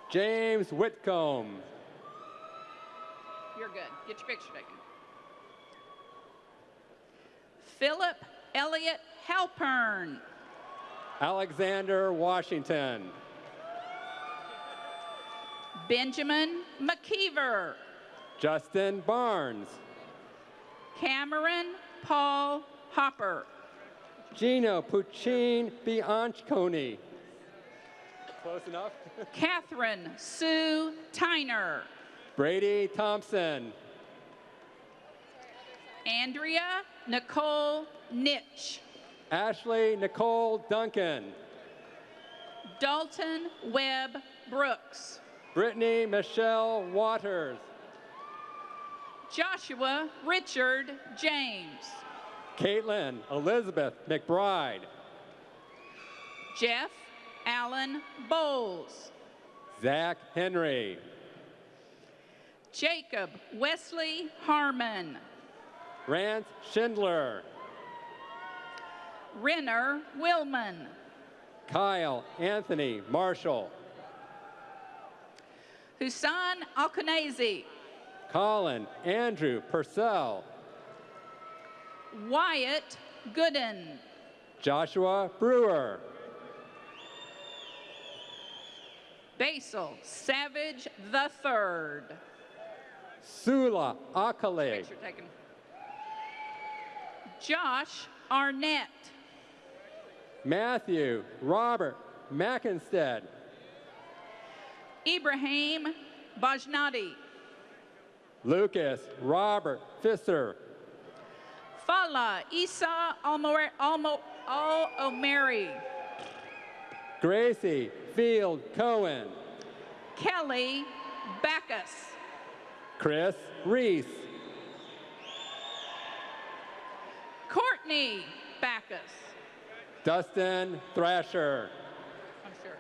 James Whitcomb.
You're good. Get your picture taken. Philip Elliott Halpern.
Alexander Washington.
Benjamin McKeever.
Justin Barnes.
Cameron Paul Hopper.
Gino Puccin Bianconi. Close enough.
Catherine Sue Tyner.
Brady Thompson.
Andrea Nicole Nitch.
Ashley Nicole Duncan.
Dalton Webb Brooks.
Brittany Michelle Waters.
Joshua Richard James.
Caitlin Elizabeth McBride.
Jeff Allen Bowles.
Zach Henry.
Jacob Wesley Harmon.
Rance Schindler.
Renner Willman.
Kyle Anthony Marshall.
Husan Alkanese.
Colin Andrew Purcell.
Wyatt Gooden.
Joshua Brewer.
Basil Savage III.
Sula Akale.
Picture taken. Josh Arnett.
Matthew Robert Mackinstead.
Ibrahim Bajnadi.
Lucas Robert Fisser.
Fala Isa Al-Omeri.
Gracie Field Cohen.
Kelly Backus.
Chris Reese.
Courtney Backus.
Dustin Thrasher.
I'm sure.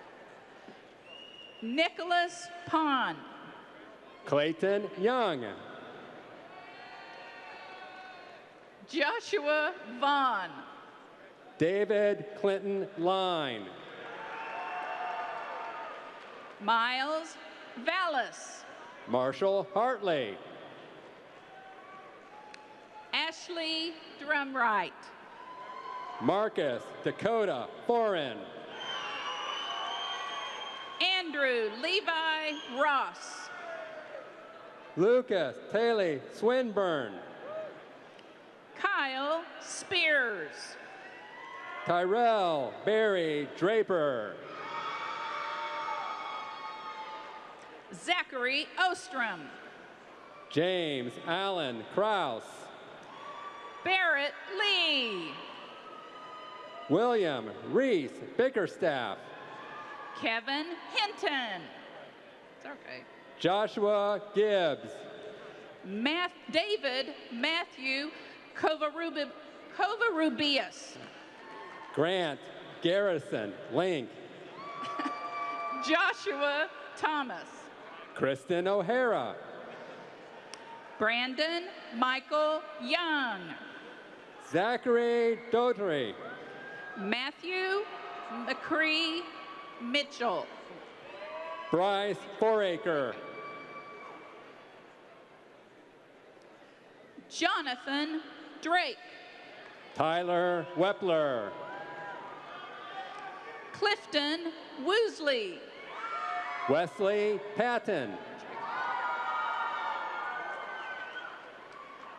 Nicholas Pond.
Clayton Young.
Joshua Vaughn.
David Clinton Line.
Miles Vallis.
Marshall Hartley.
Ashley Drumright.
Marcus Dakota Foreign.
Andrew Levi Ross.
Lucas Taylor Swinburne.
Kyle Spears.
Tyrell Barry Draper.
Zachary Ostrom.
James Allen Kraus.
Barrett Lee.
William Reese Bickerstaff.
Kevin Hinton. It's okay.
Joshua Gibbs.
David Matthew Covarubius.
Grant Garrison Link.
Joshua Thomas.
Kristen O'Hara.
Brandon Michael Young.
Zachary Dotry.
Matthew McCree Mitchell.
Bryce Foraker.
Jonathan Drake.
Tyler Wepler.
Clifton Woosley.
Wesley Patton.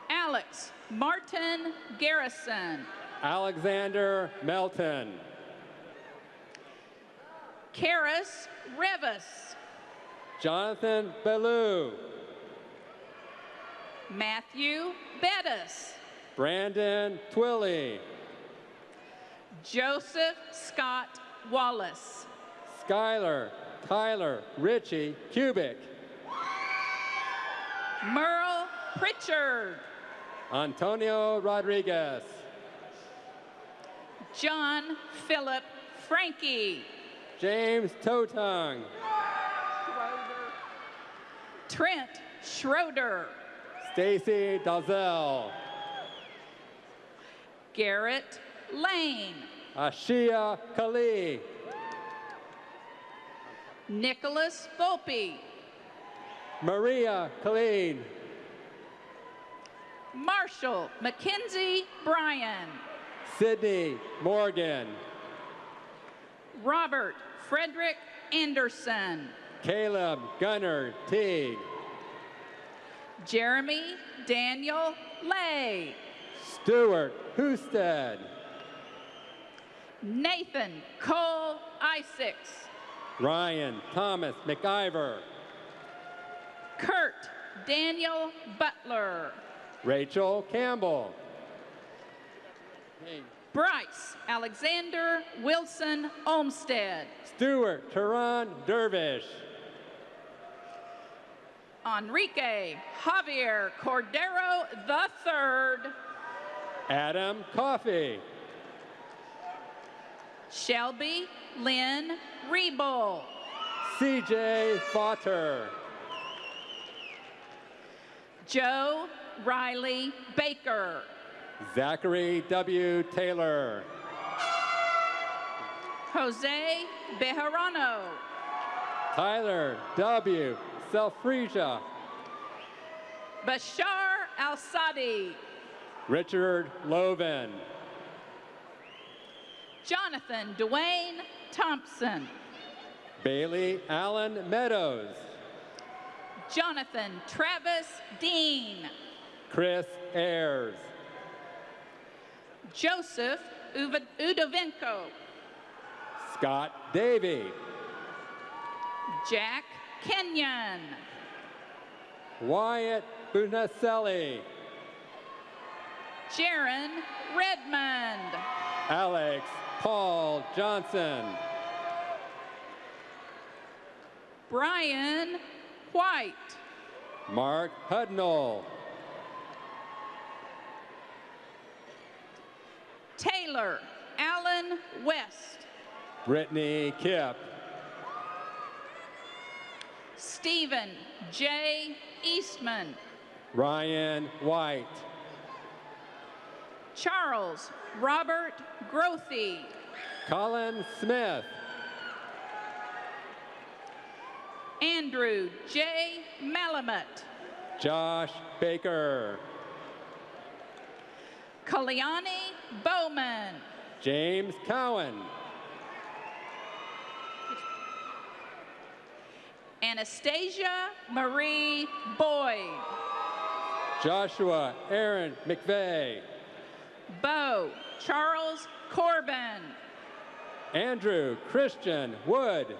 Alex Martin Garrison.
Alexander Melton.
Karis Revis.
Jonathan Ballou.
Matthew Bettis.
Brandon Twilley.
Joseph Scott Wallace.
Skylar Tyler Ritchie Kubik.
Merle Pritchard.
Antonio Rodriguez.
John Philip Frankie.
James Totung.
Trent Schroeder.
Stacy Dalzell.
Garrett Lane.
Ashia Khalid.
Nicholas Volpe.
Maria Khalid.
Marshall Mackenzie Bryan.
Sydney Morgan.
Robert Frederick Anderson.
Caleb Gunnar Teague.
Jeremy Daniel Lay.
Stuart Husted.
Nathan Cole Isaacs.
Ryan Thomas McIver.
Kurt Daniel Butler.
Rachel Campbell.
Bryce Alexander Wilson Olmsted.
Stuart Turan Dervish.
Enrique Javier Cordero III.
Adam Coffey.
Shelby Lynn Rebull.
CJ Fotter.
Joe Riley Baker.
Zachary W. Taylor.
Jose Bejarano.
Tyler W. Selfresia.
Bashar Al-Sadi.
Richard Loven.
Jonathan Dwayne Thompson.
Bailey Allen Meadows.
Jonathan Travis Dean.
Chris Ayers.
Joseph Udovenko.
Scott Davey.
Jack Kenyon.
Wyatt Bunaselli.
Jaron Redmond.
Alex Paul Johnson.
Brian White.
Mark Hudnall.
Taylor Allen West.
Brittany Kipp.
Stephen J. Eastman.
Ryan White.
Charles Robert Grothy.
Colin Smith.
Andrew J. Malamut.
Josh Baker.
Kalyani Bowman.
James Cowan.
Anastasia Marie Boyd.
Joshua Aaron McVeigh.
Bo Charles Corbin.
Andrew Christian Wood.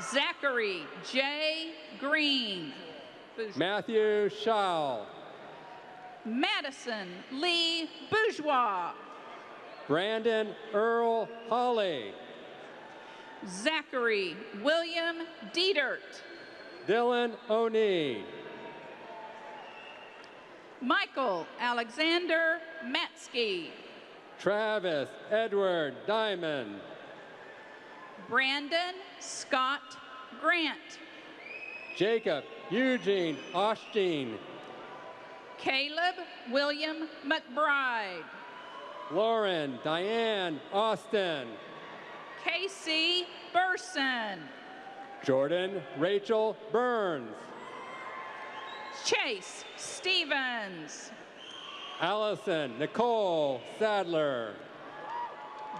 Zachary J. Green.
Matthew Schall.
Madison Lee Bourgeois.
Brandon Earl Hawley.
Zachary William Dietert.
Dylan O'Neill.
Michael Alexander Matsky.
Travis Edward Diamond.
Brandon Scott Grant.
Jacob Eugene Osteen.
Caleb William McBride.
Lauren Diane Austin.
Casey Burson.
Jordan Rachel Burns.
Chase Stevens.
Allison Nicole Sadler.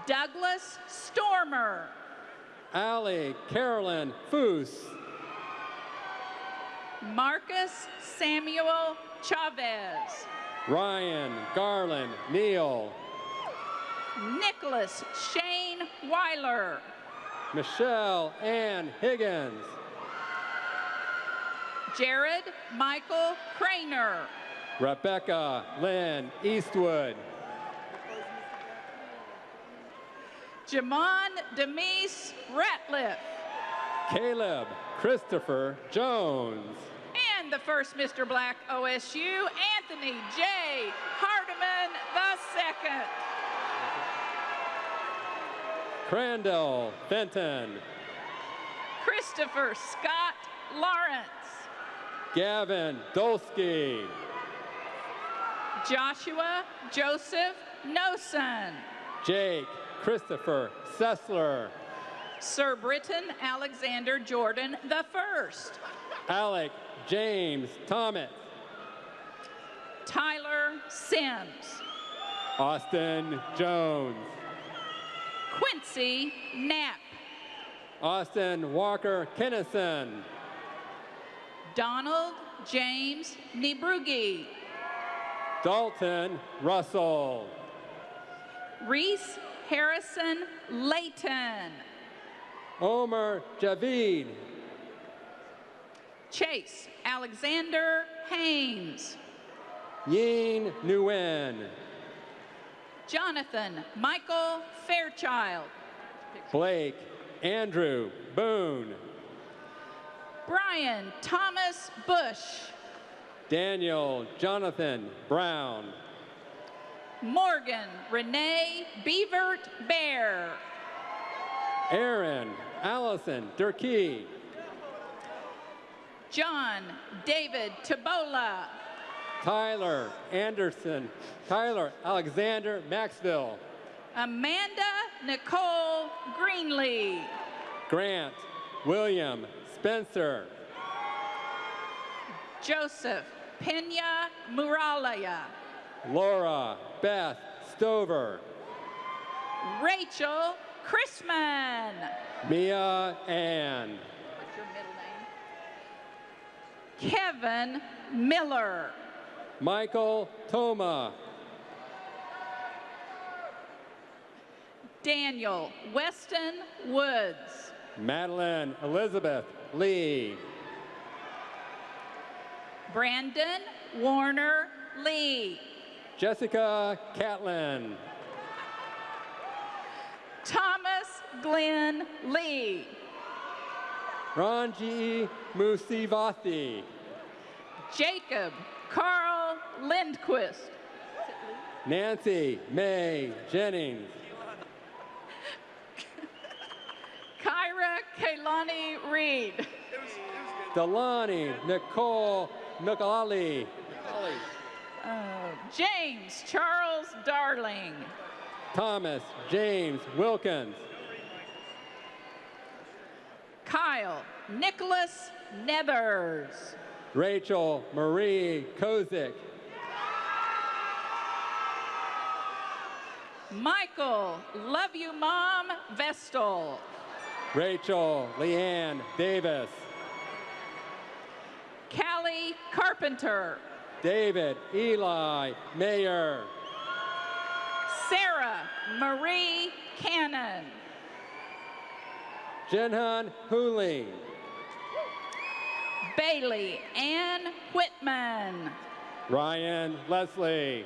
Douglas Stormer.
Allie Carolyn Foose.
Marcus Samuel Chavez.
Ryan Garland Neal.
Nicholas Shane Weiler.
Michelle Ann Higgins.
Jared Michael Craner.
Rebecca Lynn Eastwood.
Jamon Demise Ratliff.
Caleb Christopher Jones.
And the first Mr. Black OSU, Anthony J. Hardiman II.
Crandall Fenton.
Christopher Scott Lawrence.
Gavin Dolsky.
Joshua Joseph Noson.
Jake Christopher Sessler.
Sir Britton Alexander Jordan I.
Alec James Thomas.
Tyler Sims.
Austin Jones.
Quincy Knapp.
Austin Walker Kennison.
Donald James Nibrugi.
Dalton Russell.
Reese Harrison Layton.
Omer Javid.
Chase Alexander Haynes.
Yin Nguyen.
Jonathan Michael Fairchild.
Blake Andrew Boone.
Brian Thomas Bush.
Daniel Jonathan Brown.
Morgan Renee Beavert Bear.
Aaron Allison Durkee.
John David Tabola.
Tyler Alexander Maxville.
Amanda Nicole Greenlee.
Grant William Spencer.
Joseph Pena Muralaya.
Laura Beth Stover.
Rachel Chrisman.
Mia Ann.
What's your middle name? Kevin Miller.
Michael Toma.
Daniel Weston Woods.
Madeline Elizabeth Lee.
Brandon Warner Lee.
Jessica Catlin.
Thomas Glenn Lee.
Ranji Musivati.
Jacob Carl Lindquist.
Nancy May Jennings.
Kyra Kaylani Reed.
Delani Nicole Nukalali.
James Charles Darling.
Thomas James Wilkins.
Kyle Nicholas Nethers.
Rachel Marie Kozik.
Michael Love You Mom Vestal.
Rachel Leanne Davis.
Callie Carpenter.
David Eli Mayer.
Sarah Marie Cannon.
Jinhan Huling.
Bailey Ann Whitman.
Ryan Leslie.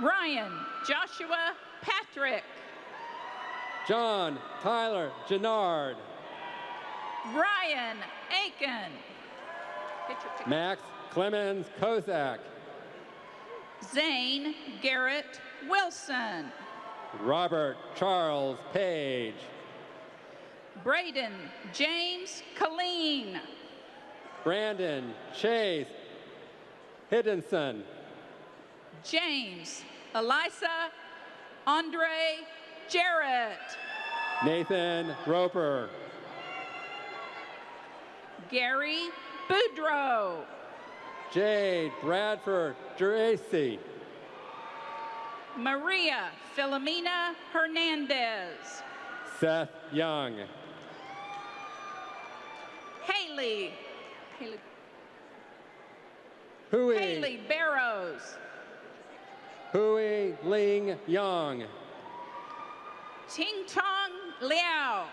Ryan Joshua Patrick.
John Tyler Gennard.
Ryan Aiken.
Max Clemens Kozak.
Zane Garrett Wilson.
Robert Charles Page.
Braden James Colleen.
Brandon Chase Hiddenson.
James Elisa Andre Jarrett.
Nathan Roper.
Gary Boudreau.
Jade Bradford Geraci.
Maria Filomena Hernandez.
Seth Young.
Haley
Hui
Barrows.
Hui Ling Young.
Ting Tong Liao.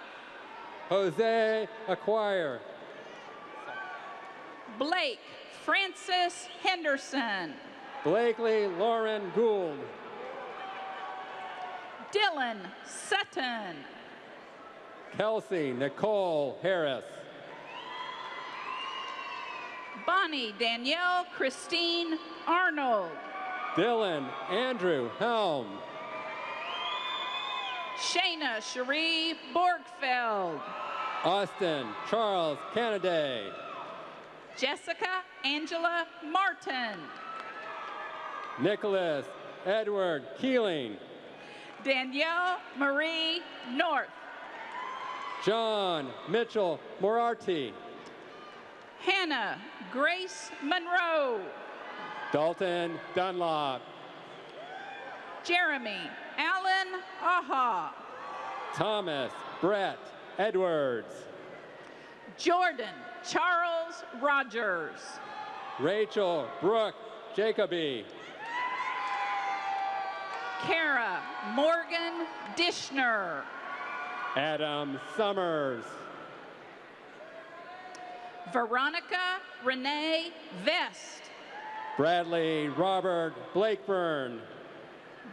Jose Acquire.
Blake Francis Henderson.
Blakely Lauren Gould.
Dylan Sutton.
Kelsey Nicole Harris.
Bonnie Danielle Christine Arnold.
Dylan Andrew Helm.
Shayna Cherie Borgfeld.
Austin Charles Canaday.
Jessica Angela Martin.
Nicholas Edward Keeling.
Danielle Marie North.
John Mitchell Morarty.
Hannah Grace Monroe.
Dalton Dunlop.
Jeremy Allen Aha.
Thomas Brett Edwards.
Jordan Charles Rogers.
Rachel Brooke Jacoby.
Kara Morgan Dishner.
Adam Summers.
Veronica Renee Vest.
Bradley Robert Blakeburn.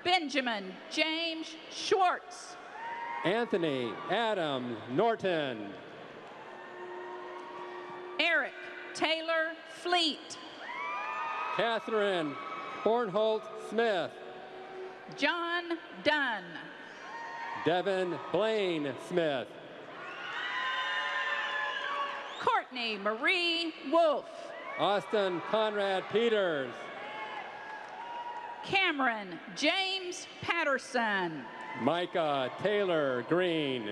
Benjamin James Schwartz.
Anthony Adam Norton.
Eric Taylor Fleet.
Catherine Bornholt Smith.
John Dunn.
Devin Blaine Smith.
Courtney Marie Wolf.
Austin Conrad Peters.
Cameron James Patterson.
Micah Taylor Green.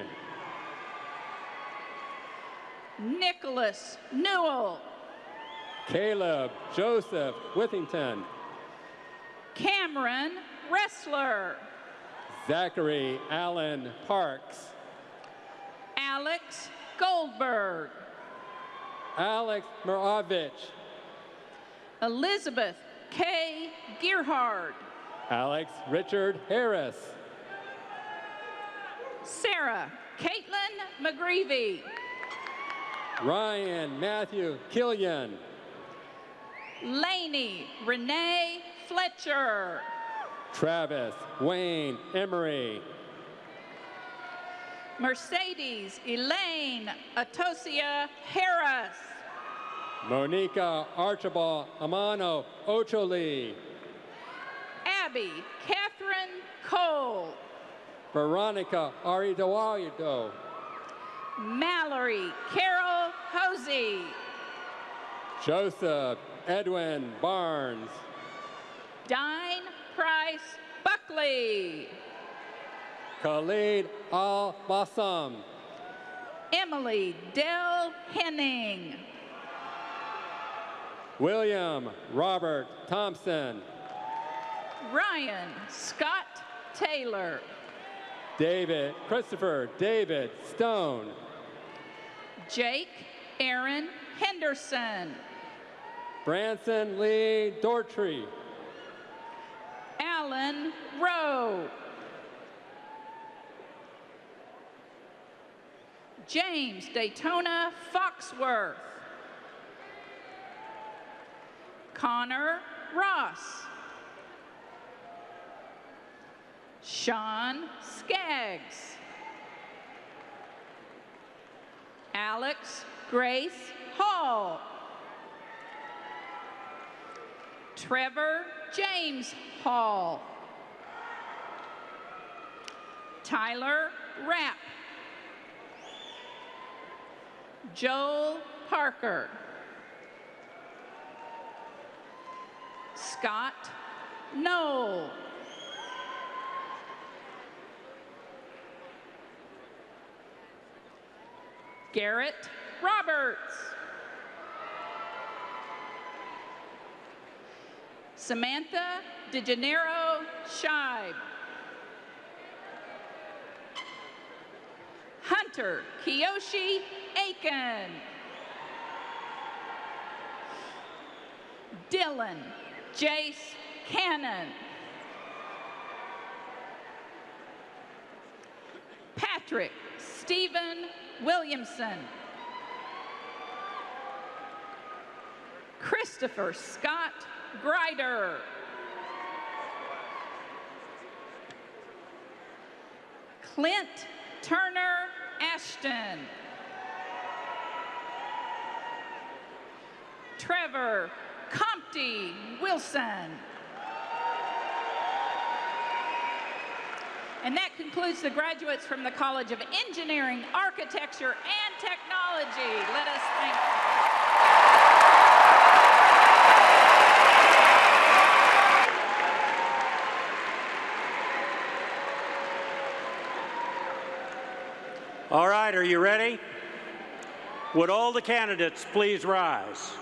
Nicholas Newell.
Caleb Joseph Withington.
Cameron Wrestler.
Zachary Allen Parks.
Alex Goldberg.
Alex Mirovich.
Elizabeth K. Gearhard.
Alex Richard Harris.
Sarah Caitlin McGreevy.
Ryan Matthew Killian.
Laney Renee Fletcher.
Travis Wayne Emery.
Mercedes Elaine Atosia Harris.
Monica Archibald Amano Ocholi.
Abby Catherine Cole.
Veronica Aridawayado.
Mallory Carol Hosey.
Joseph Edwin Barnes.
Dine Price Buckley.
Khalid Al-Bassam.
Emily Dell Henning.
William Robert Thompson.
Ryan Scott Taylor.
Christopher David Stone.
Jake Aaron Henderson.
Branson Lee Dortree.
Alan Rowe. James Daytona Foxworth. Connor Ross. Sean Skaggs. Alex Grace Hall. Trevor James Hall. Tyler Rapp. Joel Parker. Scott Knoll. Garrett Roberts. Samantha DeGenero Scheib. Hunter Kiyoshi Aiken. Dylan Jace Cannon. Patrick Stephen Williamson. Christopher Scott Grider. Clint Turner Ashton. Trevor Compty Wilson. And that concludes the graduates from the College of Engineering, Architecture, and Technology. Let us thank them.
All right, are you ready? Would all the candidates please rise?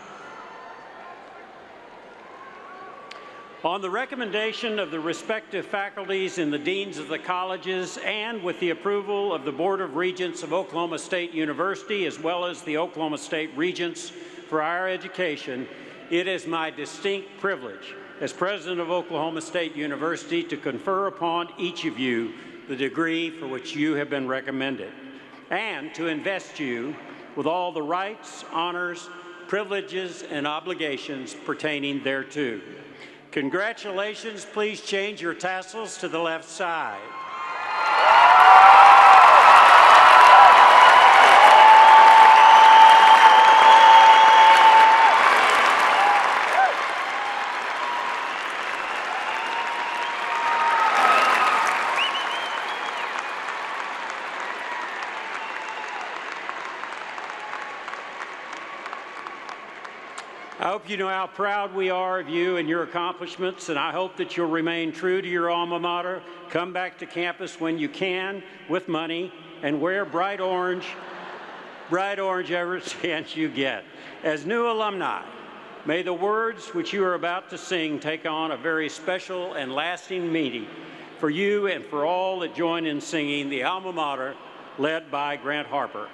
On the recommendation of the respective faculties and the deans of the colleges, and with the approval of the Board of Regents of Oklahoma State University, as well as the Oklahoma State Regents for Higher Education, it is my distinct privilege as President of Oklahoma State University to confer upon each of you the degree for which you have been recommended, and to invest you with all the rights, honors, privileges, and obligations pertaining thereto. Congratulations. Please change your tassels to the left side. I hope you know how proud we are of you and your accomplishments, and I hope that you'll remain true to your alma mater, come back to campus when you can with money, and wear bright orange every chance you get. As new alumni, may the words which you are about to sing take on a very special and lasting meaning for you and for all that join in singing the alma mater led by Grant Harper.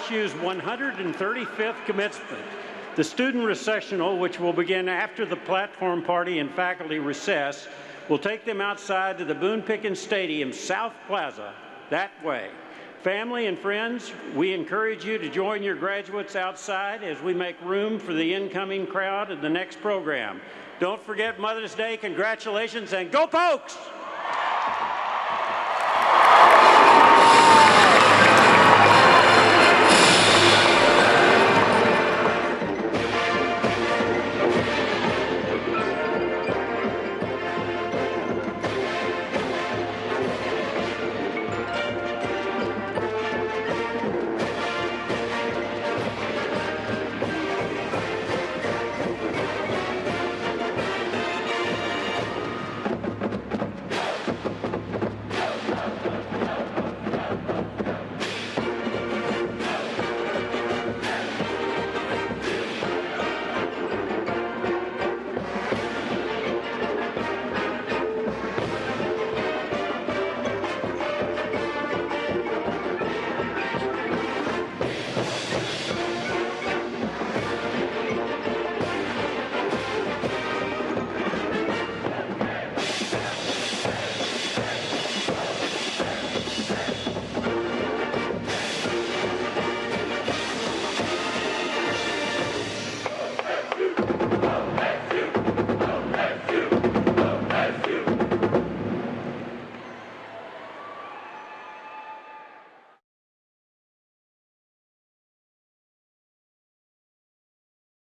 OSU's 135th commencement. The student recessional, which will begin after the platform party and faculty recess, will take them outside to the Boone Pickens Stadium South Plaza that way. Family and friends, we encourage you to join your graduates outside as we make room for the incoming crowd at the next program. Don't forget Mother's Day. Congratulations, and go Pokes!